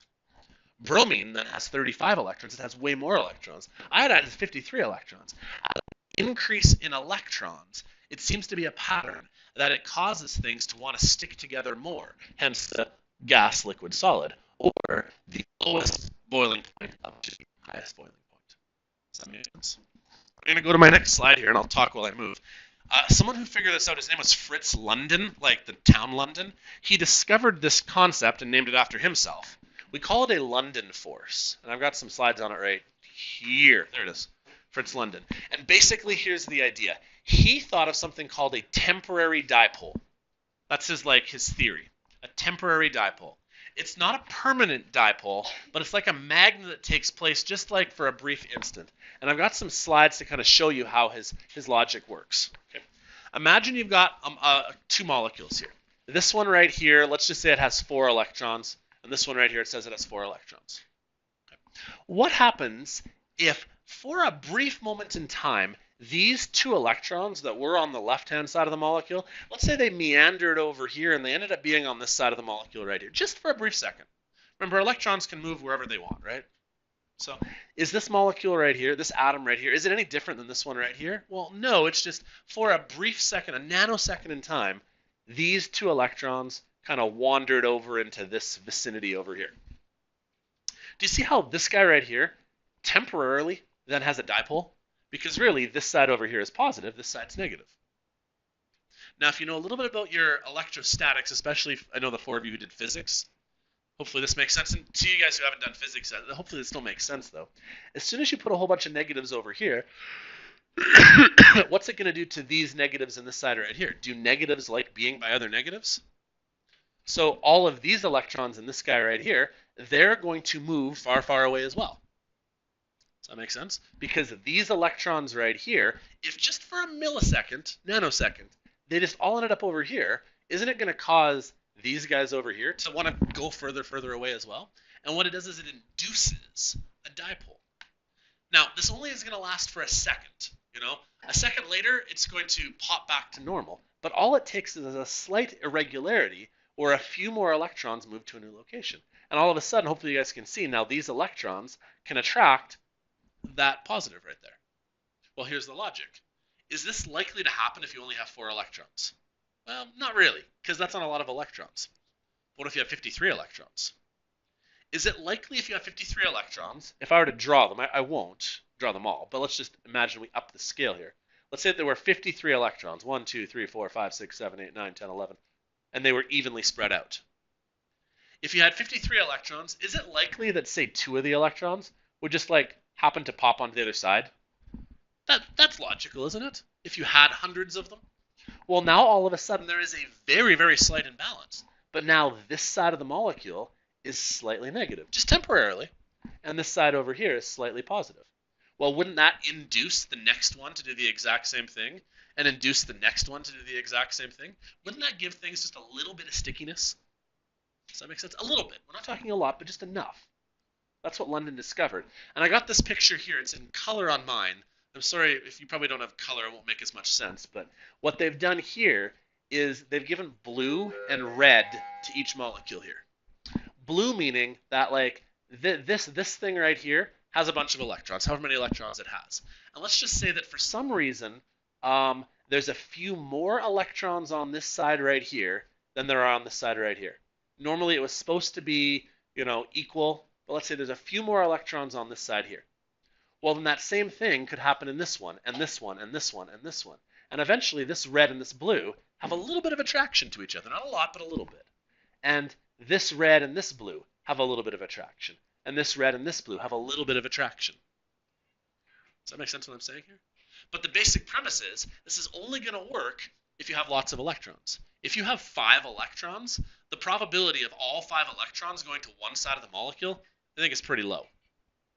Bromine then has 35 electrons. It has way more electrons. Iodide has 53 electrons. As an increase in electrons, it seems to be a pattern that it causes things to want to stick together more, hence the gas, liquid, solid, or the lowest boiling point up to the highest boiling point. makes sense. I'm going to go to my next slide here, and I'll talk while I move. Someone who figured this out, his name was Fritz London, like the town London. He discovered this concept and named it after himself. We call it a London force, and I've got some slides on it right here. There it is, Fritz London. And basically, here's the idea. He thought of something called a temporary dipole. That's his theory, a temporary dipole. It's not a permanent dipole, but it's like a magnet that takes place just like for a brief instant. And I've got some slides to kind of show you how his logic works. Okay. Imagine you've got two molecules here. This one right here, let's just say it has 4 electrons, and this one right here, it says it has 4 electrons. Okay. What happens if, for a brief moment in time, these 2 electrons that were on the left-hand side of the molecule, let's say they meandered over here and they ended up being on this side of the molecule right here, just for a brief second. Remember, electrons can move wherever they want, right? So is this molecule right here, this atom right here, is it any different than this one right here? Well, no, it's just for a brief second, a nanosecond in time, these 2 electrons kind of wandered over into this vicinity over here. Do you see how this guy right here temporarily then has a dipole? Because really, this side over here is positive, this side's negative. Now, if you know a little bit about your electrostatics, especially I know the 4 of you who did physics, hopefully this makes sense. And to you guys who haven't done physics, hopefully this still makes sense, though. As soon as you put a whole bunch of negatives over here, what's it going to do to these negatives in this side right here? Do negatives like being by other negatives? So all of these electrons in this guy right here, they're going to move far, far away as well. Does that make sense? Because these electrons right here, if just for a millisecond, nanosecond, they just all ended up over here, isn't it going to cause these guys over here to want to go further, further away as well? And what it does is it induces a dipole. Now, this only is going to last for a second. A second later, it's going to pop back to normal. But all it takes is a slight irregularity or a few more electrons move to a new location. And all of a sudden, hopefully you guys can see now these electrons can attract that positive right there. Well, here's the logic. Is this likely to happen if you only have 4 electrons? Well, not really, because that's not a lot of electrons. What if you have 53 electrons? Is it likely if you have 53 electrons, if I were to draw them, I won't draw them all, but let's just imagine we up the scale here. Let's say that there were 53 electrons, 1, 2, 3, 4, 5, 6, 7, 8, 9, 10, 11, and they were evenly spread out. If you had 53 electrons, is it likely that, say, 2 of the electrons would just happen to pop onto the other side? That's logical, isn't it? If you had hundreds of them. Well, now all of a sudden there is a very, very slight imbalance. But now this side of the molecule is slightly negative, just temporarily. And this side over here is slightly positive. Well, wouldn't that induce the next one to do the exact same thing? And induce the next one to do the exact same thing? Wouldn't that give things just a little bit of stickiness? Does that make sense? A little bit. We're not talking a lot, but just enough. That's what London discovered. And I got this picture here. It's in color on mine. I'm sorry if you probably don't have color, it won't make as much sense. But what they've done here is they've given blue and red to each molecule here. Blue meaning that this thing right here has a bunch of electrons, however many electrons it has. And let's just say that for some reason, there's a few more electrons on this side right here than there are on this side right here. Normally it was supposed to be, equal, but let's say there's a few more electrons on this side here. Well, then that same thing could happen in this one, and this one, and this one, and this one. And eventually this red and this blue have a little bit of attraction to each other. Not a lot, but a little bit. And this red and this blue have a little bit of attraction. And this red and this blue have a little bit of attraction. Does that make sense what I'm saying here? But the basic premise is this is only going to work if you have lots of electrons. If you have 5 electrons, the probability of all 5 electrons going to one side of the molecule, I think is pretty low.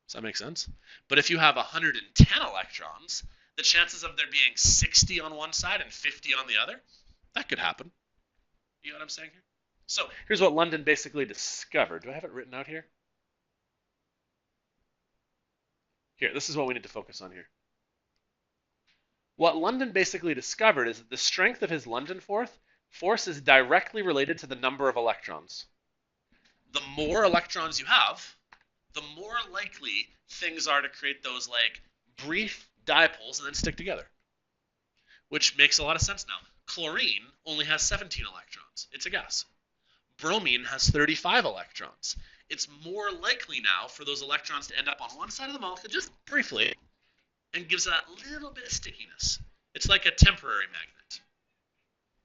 Does that make sense? But if you have 110 electrons, the chances of there being 60 on one side and 50 on the other, that could happen. You know what I'm saying here? So here's what London basically discovered. Do I have it written out here? Here, this is what we need to focus on here. What London basically discovered is that the strength of his London force is directly related to the number of electrons. The more electrons you have, the more likely things are to create those brief dipoles and then stick together. Which makes a lot of sense now. Chlorine only has 17 electrons. It's a gas. Bromine has 35 electrons. It's more likely now for those electrons to end up on one side of the molecule, just briefly, and gives that little bit of stickiness. It's like a temporary magnet.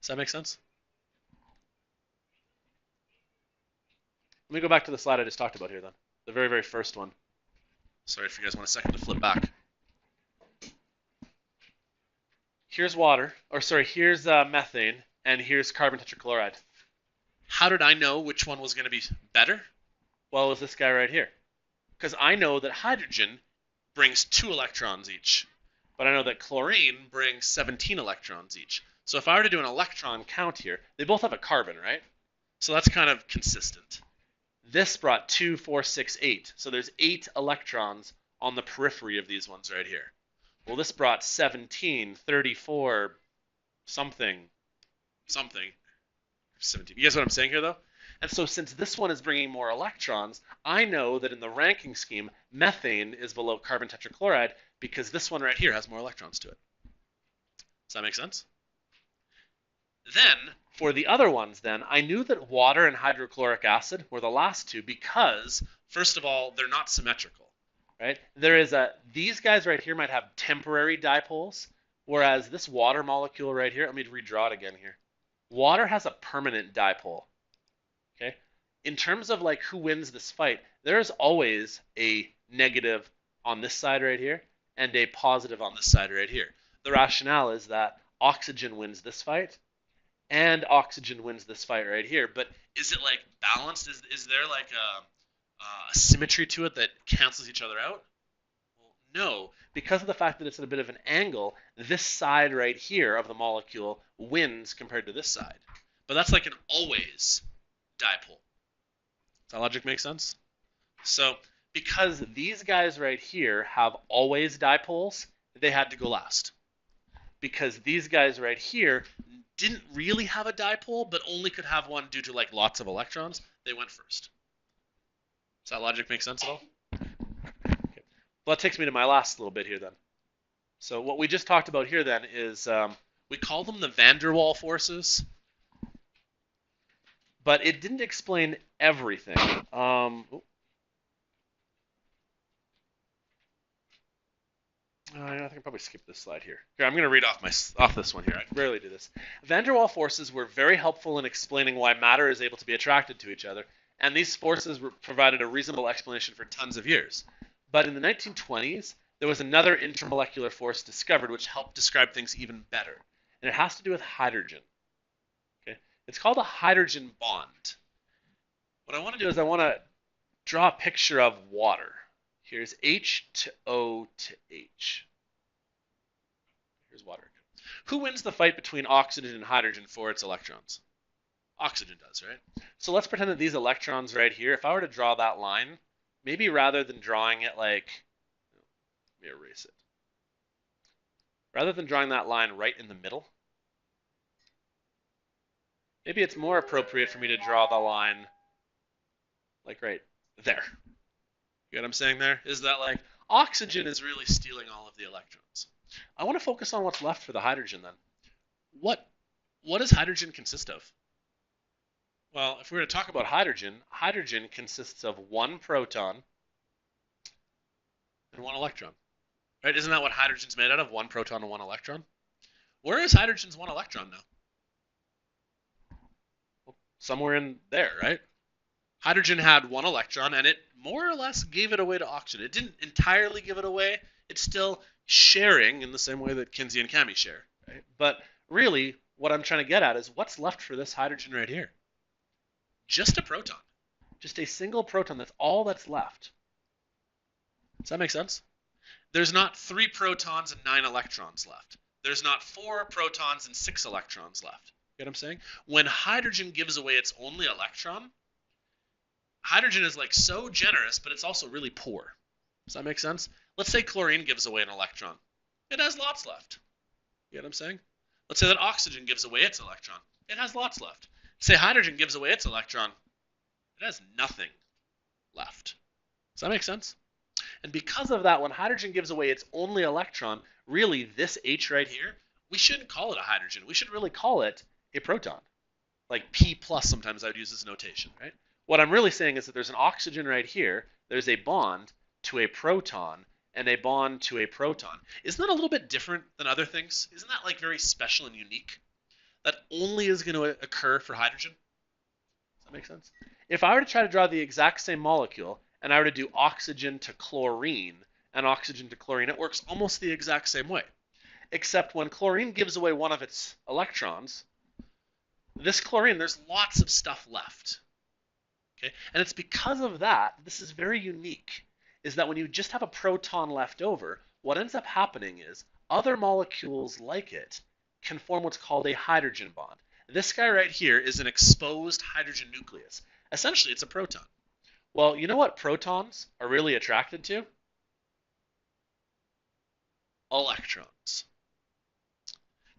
Does that make sense? Let me go back to the slide I just talked about here then. The very, very first one. Sorry if you guys want a second to flip back. Here's water, or sorry, here's methane, and here's carbon tetrachloride. How did I know which one was going to be better? Well, it was this guy right here. Because I know that hydrogen brings 2 electrons each, but I know that chlorine brings 17 electrons each. So if I were to do an electron count here, they both have a carbon, right? So that's kind of consistent. This brought 2, 4, 6, 8. So there's 8 electrons on the periphery of these ones right here. Well, this brought 17, 34, something. 17. You guys know what I'm saying here, though? And so since this one is bringing more electrons, I know that in the ranking scheme, methane is below carbon tetrachloride because this one right here has more electrons to it. Does that make sense? Then, for the other ones then, I knew that water and hydrochloric acid were the last two because, first of all, they're not symmetrical, right? These guys right here might have temporary dipoles, whereas this water molecule right here, let me redraw it again here. Water has a permanent dipole, okay? In terms of like who wins this fight, there's always a negative on this side right here and a positive on this side right here. The rationale is that oxygen wins this fight, and oxygen wins this fight right here. But is it like balanced? Is there like a symmetry to it that cancels each other out? Well, no, because of the fact that it's at a bit of an angle, this side right here of the molecule wins compared to this side. But that's like an always dipole. Does that logic make sense? So because these guys right here have always dipoles, they had to go last. Because these guys right here didn't really have a dipole, but only could have one due to like lots of electrons, they went first. Does that logic make sense at all? Okay. Well, that takes me to my last little bit here then. So what we just talked about here then is we call them the van der Waals forces, but it didn't explain everything. I think I'll probably skip this slide here. Here, I'm going to read off this one here. I rarely do this. Van der Waals forces were very helpful in explaining why matter is able to be attracted to each other, and these forces provided a reasonable explanation for tons of years. But in the 1920s, there was another intermolecular force discovered which helped describe things even better, and it has to do with hydrogen. Okay, it's called a hydrogen bond. What I want to do is I want to draw a picture of water. Here's H to O to H. Here's water. Who wins the fight between oxygen and hydrogen for its electrons? Oxygen does, right? So let's pretend that these electrons right here, if I were to draw that line, maybe rather than drawing it like, let me erase it. Rather than drawing that line right in the middle, maybe it's more appropriate for me to draw the line like right there. You get what I'm saying there? Is that like oxygen is really stealing all of the electrons. I want to focus on what's left for the hydrogen then. What does hydrogen consist of? Well, if we were to talk about hydrogen, hydrogen consists of 1 proton and 1 electron. Right? Isn't that what hydrogen's made out of? 1 proton and 1 electron? Where is hydrogen's 1 electron now? Well, somewhere in there, right? Hydrogen had 1 electron, and it more or less gave it away to oxygen. It didn't entirely give it away. It's still sharing in the same way that Kinsey and Cami share. Right? But really, what I'm trying to get at is what's left for this hydrogen right here? Just a proton. Just a single proton. That's all that's left. Does that make sense? There's not 3 protons and 9 electrons left. There's not 4 protons and 6 electrons left. You get what I'm saying? When hydrogen gives away its only electron, hydrogen is like so generous, but it's also really poor. Does that make sense? Let's say chlorine gives away an electron. It has lots left. You get what I'm saying? Let's say that oxygen gives away its electron. It has lots left. Say hydrogen gives away its electron. It has nothing left. Does that make sense? And because of that, when hydrogen gives away its only electron, really this H right here, we shouldn't call it a hydrogen. We should really call it a proton. Like P plus sometimes I would use as notation, right? What I'm really saying is that there's an oxygen right here, there's a bond to a proton, and a bond to a proton. Isn't that a little bit different than other things? Isn't that like very special and unique? That only is going to occur for hydrogen? Does that make sense? If I were to try to draw the exact same molecule and I were to do oxygen to chlorine and oxygen to chlorine, it works almost the exact same way. Except when chlorine gives away one of its electrons, this chlorine, there's lots of stuff left. Okay? And it's because of that, this is very unique, is that when you just have a proton left over, what ends up happening is other molecules like it can form what's called a hydrogen bond. This guy right here is an exposed hydrogen nucleus. Essentially, it's a proton. Well, you know what protons are really attracted to? Electrons.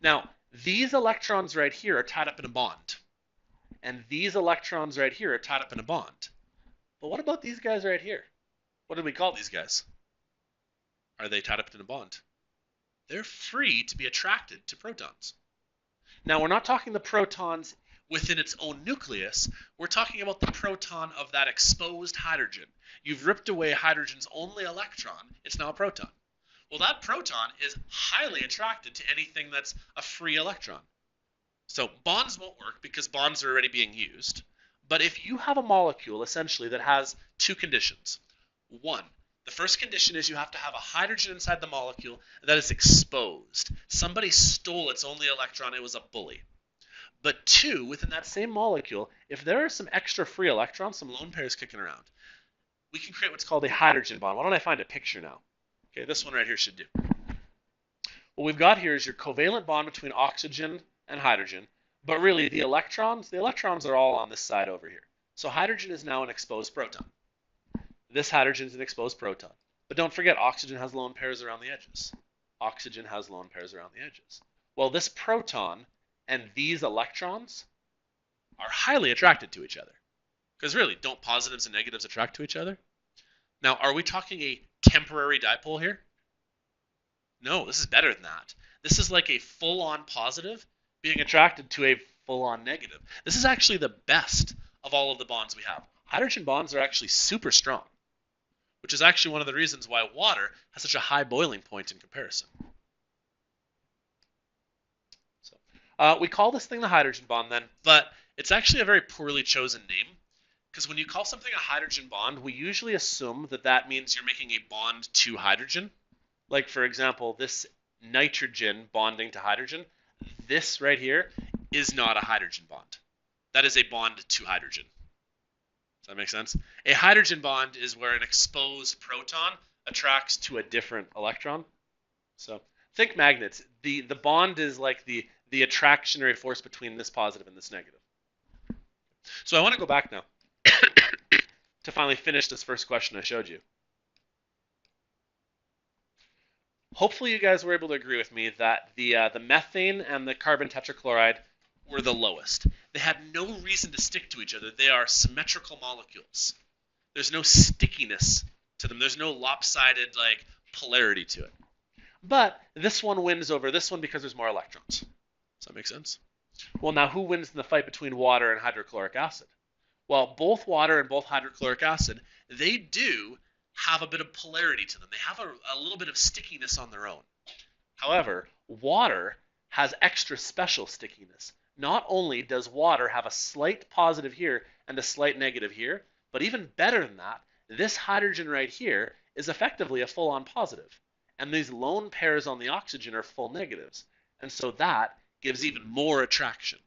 Now, these electrons right here are tied up in a bond. And these electrons right here are tied up in a bond. But what about these guys right here? What do we call these guys? Are they tied up in a bond? They're free to be attracted to protons. Now, we're not talking the protons within its own nucleus. We're talking about the proton of that exposed hydrogen. You've ripped away hydrogen's only electron. It's now a proton. Well, that proton is highly attracted to anything that's a free electron. So bonds won't work because bonds are already being used. But if you have a molecule, essentially, that has two conditions. One, the first condition is you have to have a hydrogen inside the molecule that is exposed. Somebody stole its only electron. It was a bully. But two, within that same molecule, if there are some extra free electrons, some lone pairs kicking around, we can create what's called a hydrogen bond. Why don't I find a picture now? Okay, this one right here should do. What we've got here is your covalent bond between oxygen and hydrogen, but really the electrons are all on this side over here. So hydrogen is now an exposed proton. This hydrogen is an exposed proton. But don't forget, oxygen has lone pairs around the edges. Oxygen has lone pairs around the edges. Well, this proton and these electrons are highly attracted to each other. Because really, don't positives and negatives attract to each other? Now, are we talking a temporary dipole here? No, this is better than that. This is like a full-on positive being attracted to a full-on negative. This is actually the best of all of the bonds we have. Hydrogen bonds are actually super strong, which is actually one of the reasons why water has such a high boiling point in comparison. So, we call this thing the hydrogen bond then, but it's actually a very poorly chosen name, because when you call something a hydrogen bond, we usually assume that that means you're making a bond to hydrogen. Like, for example, this nitrogen bonding to hydrogen, this right here is not a hydrogen bond. That is a bond to hydrogen. Does that make sense? A hydrogen bond is where an exposed proton attracts to a different electron. So think magnets. The bond is like the attractionary force between this positive and this negative. So I want to go back now to finally finish this first question I showed you. Hopefully you guys were able to agree with me that the methane and the carbon tetrachloride were the lowest. They had no reason to stick to each other. They are symmetrical molecules. There's no stickiness to them. There's no lopsided like polarity to it. But this one wins over this one because there's more electrons. Does that make sense? Well, now who wins in the fight between water and hydrochloric acid? Well, both water and both hydrochloric acid, they do have a bit of polarity to them. They have a little bit of stickiness on their own. However, water has extra special stickiness. Not only does water have a slight positive here and a slight negative here, but even better than that, this hydrogen right here is effectively a full-on positive. And these lone pairs on the oxygen are full negatives. And so that gives even more attraction.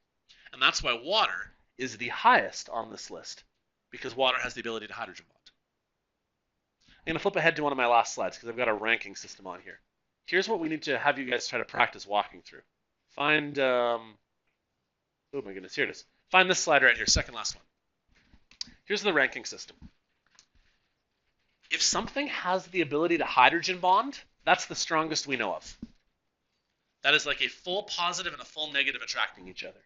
And that's why water is the highest on this list, because water has the ability to hydrogen bond. I'm going to flip ahead to one of my last slides because I've got a ranking system on here. Here's what we need to have you guys try to practice walking through. Find, oh my goodness, here it is. Find this slide right here, second last one. Here's the ranking system. If something has the ability to hydrogen bond, that's the strongest we know of. That is like a full positive and a full negative attracting each other.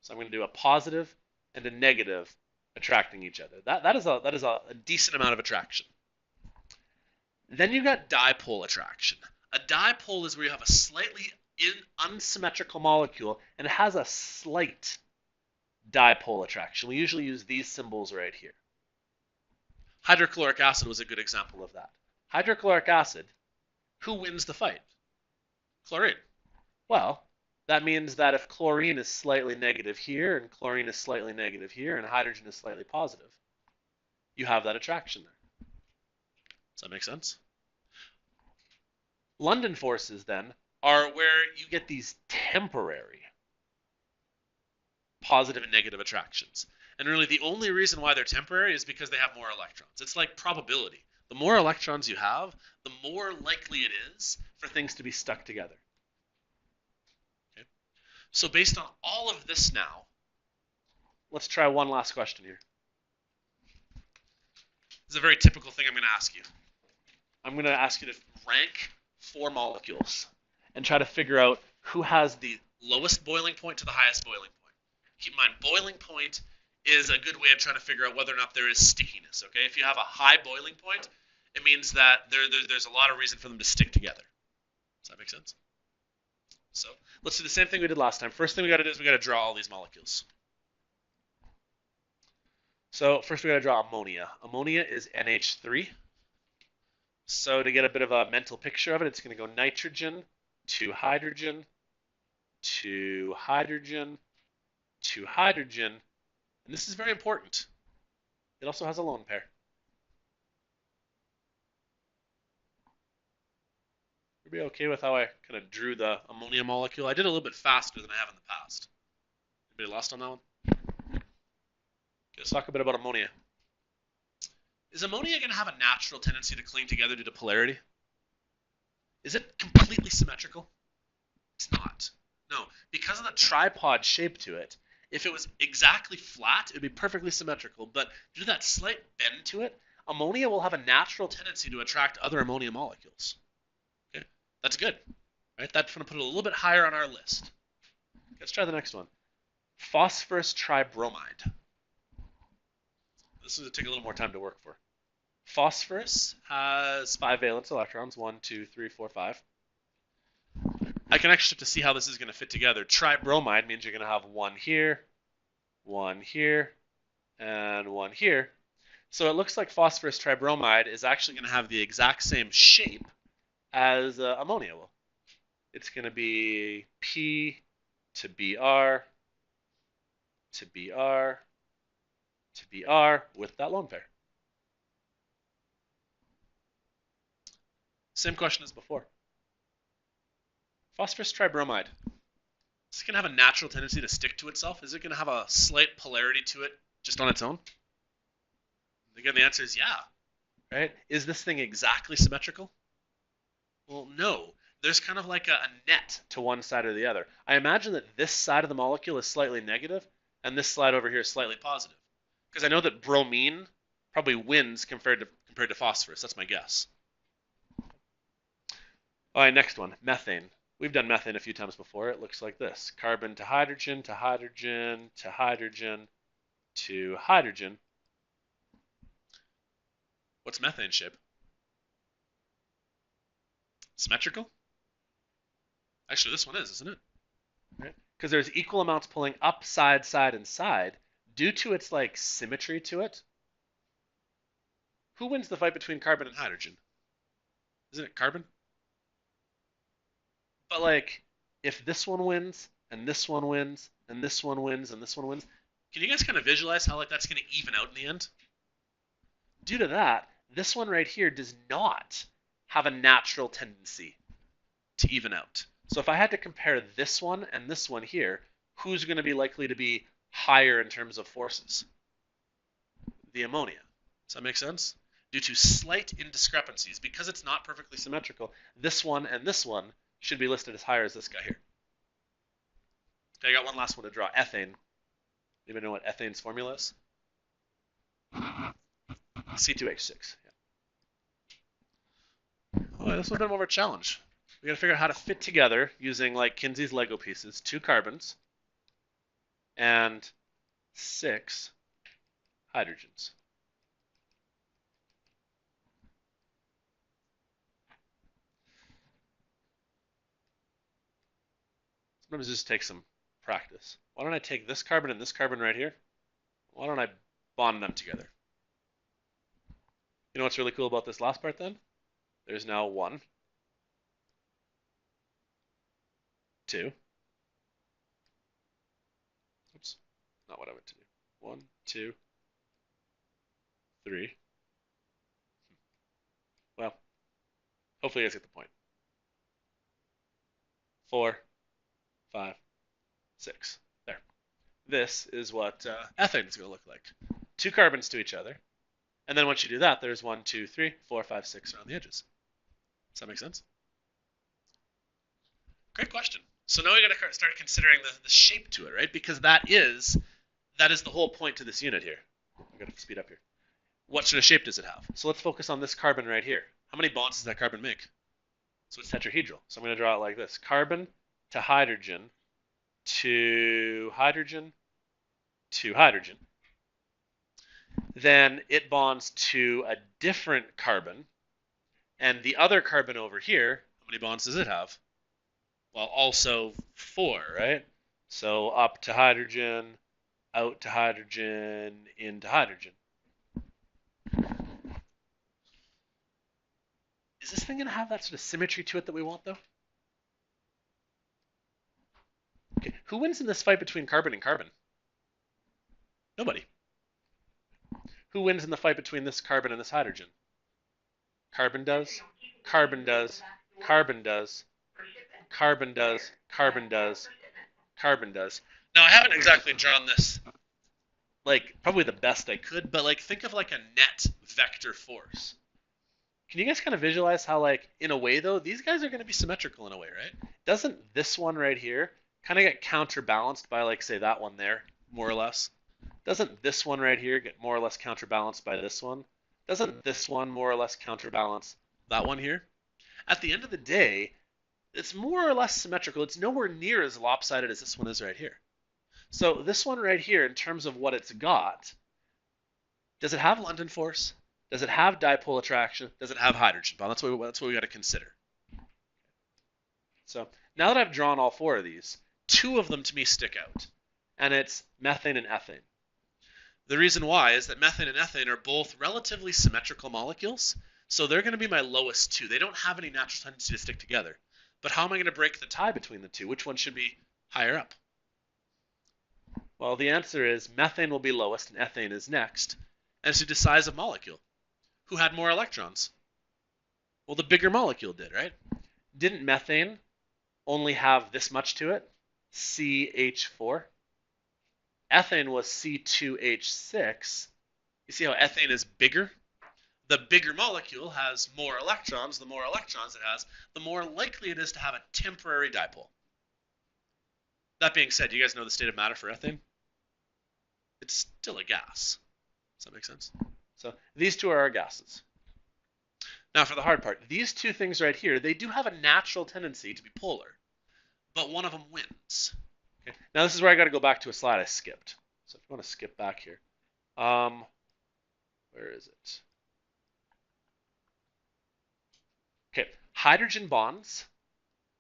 So I'm going to do a positive and a negative attracting each other. That is a decent amount of attraction. Then you've got dipole attraction. A dipole is where you have a slightly unsymmetrical molecule and it has a slight dipole attraction. We usually use these symbols right here. Hydrochloric acid was a good example of that. Hydrochloric acid. Who wins the fight? Chlorine. Well, that means that if chlorine is slightly negative here, and chlorine is slightly negative here, and hydrogen is slightly positive, you have that attraction there. Does that make sense? London forces, then, are where you get these temporary positive and negative attractions. And really, the only reason why they're temporary is because they have more electrons. It's like probability. The more electrons you have, the more likely it is for things to be stuck together. Okay? So based on all of this now, let's try one last question here. This is a very typical thing I'm going to ask you. I'm going to ask you to rank 4 molecules and try to figure out who has the lowest boiling point to the highest boiling point. Keep in mind, boiling point is a good way of trying to figure out whether or not there is stickiness. Okay, if you have a high boiling point, it means that there's a lot of reason for them to stick together. Does that make sense? So let's do the same thing we did last time. First thing we got to do is we got to draw all these molecules. So first we got to draw ammonia. Ammonia is NH3. So to get a bit of a mental picture of it, it's going to go nitrogen to hydrogen to hydrogen to hydrogen. And this is very important. It also has a lone pair. Everybody okay with how I kind of drew the ammonia molecule? I did a little bit faster than I have in the past. Anybody lost on that one? Okay, let's talk a bit about ammonia. Is ammonia going to have a natural tendency to cling together due to polarity? Is it completely symmetrical? It's not. No, because of the tripod shape to it, if it was exactly flat, it would be perfectly symmetrical. But due to that slight bend to it, ammonia will have a natural tendency to attract other ammonia molecules. Okay, that's good. Right? That's going to put it a little bit higher on our list. Let's try the next one. Phosphorus tribromide. This is going to take a little more time to work for. Phosphorus has 5 valence electrons, 1, 2, 3, 4, 5. I can actually have to see how this is going to fit together. Tribromide means you're going to have 1 here, and 1 here. So it looks like phosphorus tribromide is actually going to have the exact same shape as ammonia will. It's going to be P to Br to Br to Br with that lone pair. Same question as before. Phosphorus tribromide. Is it going to have a natural tendency to stick to itself? Is it going to have a slight polarity to it just on its own? Again, the answer is yeah. Right? Is this thing exactly symmetrical? Well, no. There's kind of like a net to one side or the other. I imagine that this side of the molecule is slightly negative, and this side over here is slightly positive. Because I know that bromine probably wins compared to phosphorus. That's my guess. All right, next one, methane. We've done methane a few times before. It looks like this. Carbon to hydrogen, to hydrogen, to hydrogen, to hydrogen. What's methane shape? Symmetrical? Actually, this one is, isn't it? Right? Because there's equal amounts pulling up, side, side, and side. Due to its like symmetry to it, who wins the fight between carbon and hydrogen? Isn't it carbon? But like, if this one wins, and this one wins, and this one wins, and this one wins, can you guys kind of visualize how like that's going to even out in the end? Due to that, this one right here does not have a natural tendency to even out. So if I had to compare this one and this one here, who's going to be likely to be higher in terms of forces? The ammonia. Does that make sense? Due to slight indiscrepancies, because it's not perfectly symmetrical, this one and this one should be listed as higher as this guy here. Okay, I got one last one to draw. Ethane. Anybody know what ethane's formula is? C2H6. Yeah. Oh, this one's been more of a challenge. We got to figure out how to fit together using like Kinsey's Lego pieces 2 carbons and 6 hydrogens. Sometimes just take some practice. Why don't I take this carbon and this carbon right here? Why don't I bond them together? You know what's really cool about this last part then? There's now 1, 2. Oops, not what I meant to do. 1, 2, 3. Well, hopefully you guys get the point. 4, 5, 6. There. This is what ethane is going to look like. 2 carbons to each other. And then once you do that, there's 1, 2, 3, 4, 5, 6 around the edges. Does that make sense? Great question. So now we got to start considering the shape to it, right? Because that is the whole point to this unit here. I'm going to speed up here. What sort of shape does it have? So let's focus on this carbon right here. How many bonds does that carbon make? So it's tetrahedral. So I'm going to draw it like this. Carbon to hydrogen to hydrogen to hydrogen. Then it bonds to a different carbon. And the other carbon over here, how many bonds does it have? Well, also 4, right? So up to hydrogen, out to hydrogen, into hydrogen. Is this thing going to have that sort of symmetry to it that we want, though? Okay. Who wins in this fight between carbon and carbon? Nobody. Who wins in the fight between this carbon and this hydrogen? Carbon does. Carbon does. Carbon does. Carbon does. Carbon does. Carbon does. Now, I haven't exactly drawn this like probably the best I could, but like think of like a net vector force. Can you guys kind of visualize how, like, in a way though, these guys are going to be symmetrical in a way, right? Doesn't this one right here kind of get counterbalanced by, like, say that one there, more or less? Doesn't this one right here get more or less counterbalanced by this one? Doesn't this one more or less counterbalance that one here? At the end of the day, it's more or less symmetrical. It's nowhere near as lopsided as this one is right here. So this one right here, in terms of what it's got, does it have London force? Does it have dipole attraction? Does it have hydrogen bond? That's what we got to consider. So now that I've drawn all 4 of these, 2 of them to me stick out, and it's methane and ethane. The reason why is that methane and ethane are both relatively symmetrical molecules, so they're going to be my lowest 2. They don't have any natural tendency to stick together. But how am I going to break the tie between the 2? Which one should be higher up? Well, the answer is methane will be lowest and ethane is next. And it's due to size of molecule. Who had more electrons? Well, the bigger molecule did, right? Didn't methane only have this much to it? CH4. Ethane was C2H6. You see how ethane is bigger? The bigger molecule has more electrons. The more electrons it has, the more likely it is to have a temporary dipole. That being said, you guys know the state of matter for ethane? It's still a gas. Does that make sense? So these 2 are our gases. Now for the hard part, these 2 things right here, they do have a natural tendency to be polar, but one of them wins. Okay. Now this is where I got to go back to a slide I skipped. So if you want to skip back here, where is it? Okay, hydrogen bonds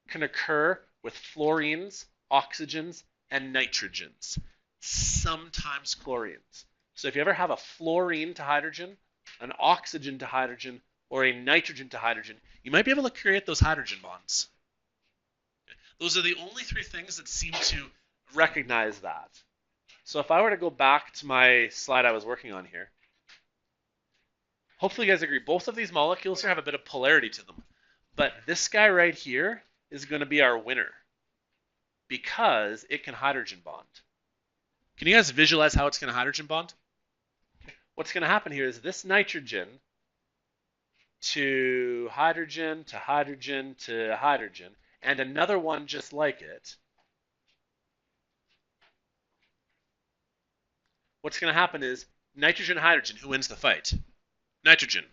can occur with fluorines, oxygens, and nitrogens, sometimes chlorines. So if you ever have a fluorine to hydrogen, an oxygen to hydrogen, or a nitrogen to hydrogen, you might be able to create those hydrogen bonds. Those are the only 3 things that seem to recognize that. So if I were to go back to my slide I was working on here, hopefully you guys agree, both of these molecules here have a bit of polarity to them. But this guy right here is going to be our winner because it can hydrogen bond. Can you guys visualize how it's going to hydrogen bond? What's going to happen here is this nitrogen to hydrogen to hydrogen to hydrogen, and another one just like it. What's going to happen is nitrogen, hydrogen, who wins the fight? Nitrogen.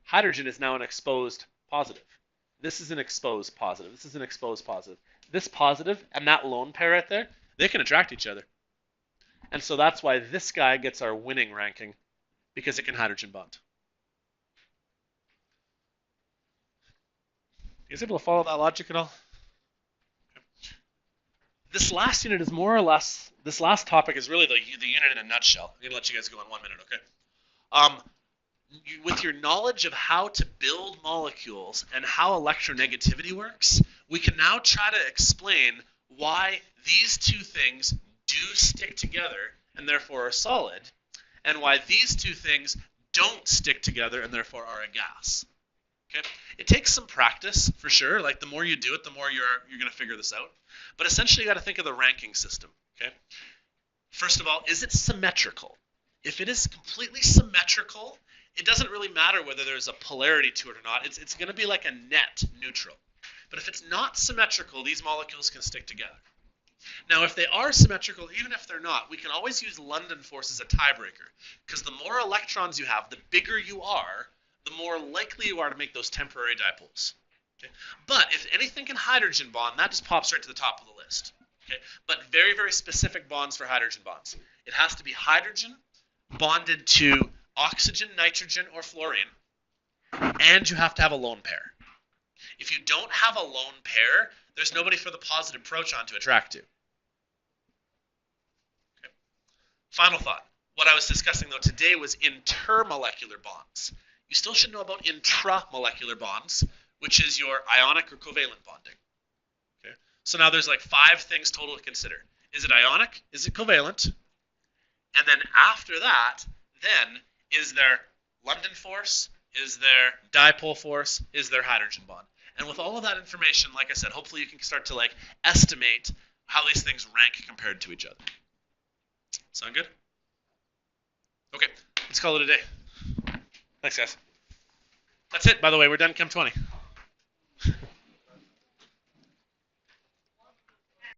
Hydrogen is now an exposed positive. This is an exposed positive. This is an exposed positive. This positive and that lone pair right there, they can attract each other. And so that's why this guy gets our winning ranking, because it can hydrogen bond. You guys able to follow that logic at all? Okay. This last unit is more or less, this last topic is really the unit in a nutshell. I'm going to let you guys go in 1 minute, okay? with your knowledge of how to build molecules and how electronegativity works, we can now try to explain why these two things do stick together and therefore are solid, and why these two things don't stick together and therefore are a gas. Okay? It takes some practice for sure. Like the more you do it, the more you're going to figure this out. But essentially, you got to think of the ranking system. Okay? First of all, is it symmetrical? If it is completely symmetrical, it doesn't really matter whether there's a polarity to it or not. It's going to be like a net neutral. But if it's not symmetrical, these molecules can stick together. Now, if they are symmetrical, even if they're not, we can always use London force as a tiebreaker. Because the more electrons you have, the bigger you are, the more likely you are to make those temporary dipoles. Okay? But if anything can hydrogen bond, that just pops right to the top of the list. Okay? But very, very specific bonds for hydrogen bonds. It has to be hydrogen bonded to oxygen, nitrogen, or fluorine, and you have to have a lone pair. If you don't have a lone pair, there's nobody for the positive proton to attract to. Okay. Final thought. What I was discussing, though, today was intermolecular bonds. You still should know about intramolecular bonds, which is your ionic or covalent bonding. Okay. So now there's like 5 things total to consider. Is it ionic? Is it covalent? And then after that, then is there London force? Is there dipole force? Is there hydrogen bond? And with all of that information, like I said, hopefully you can start to like estimate how these things rank compared to each other. Sound good? Okay, let's call it a day. Thanks, guys. That's it, by the way. We're done Chem 20.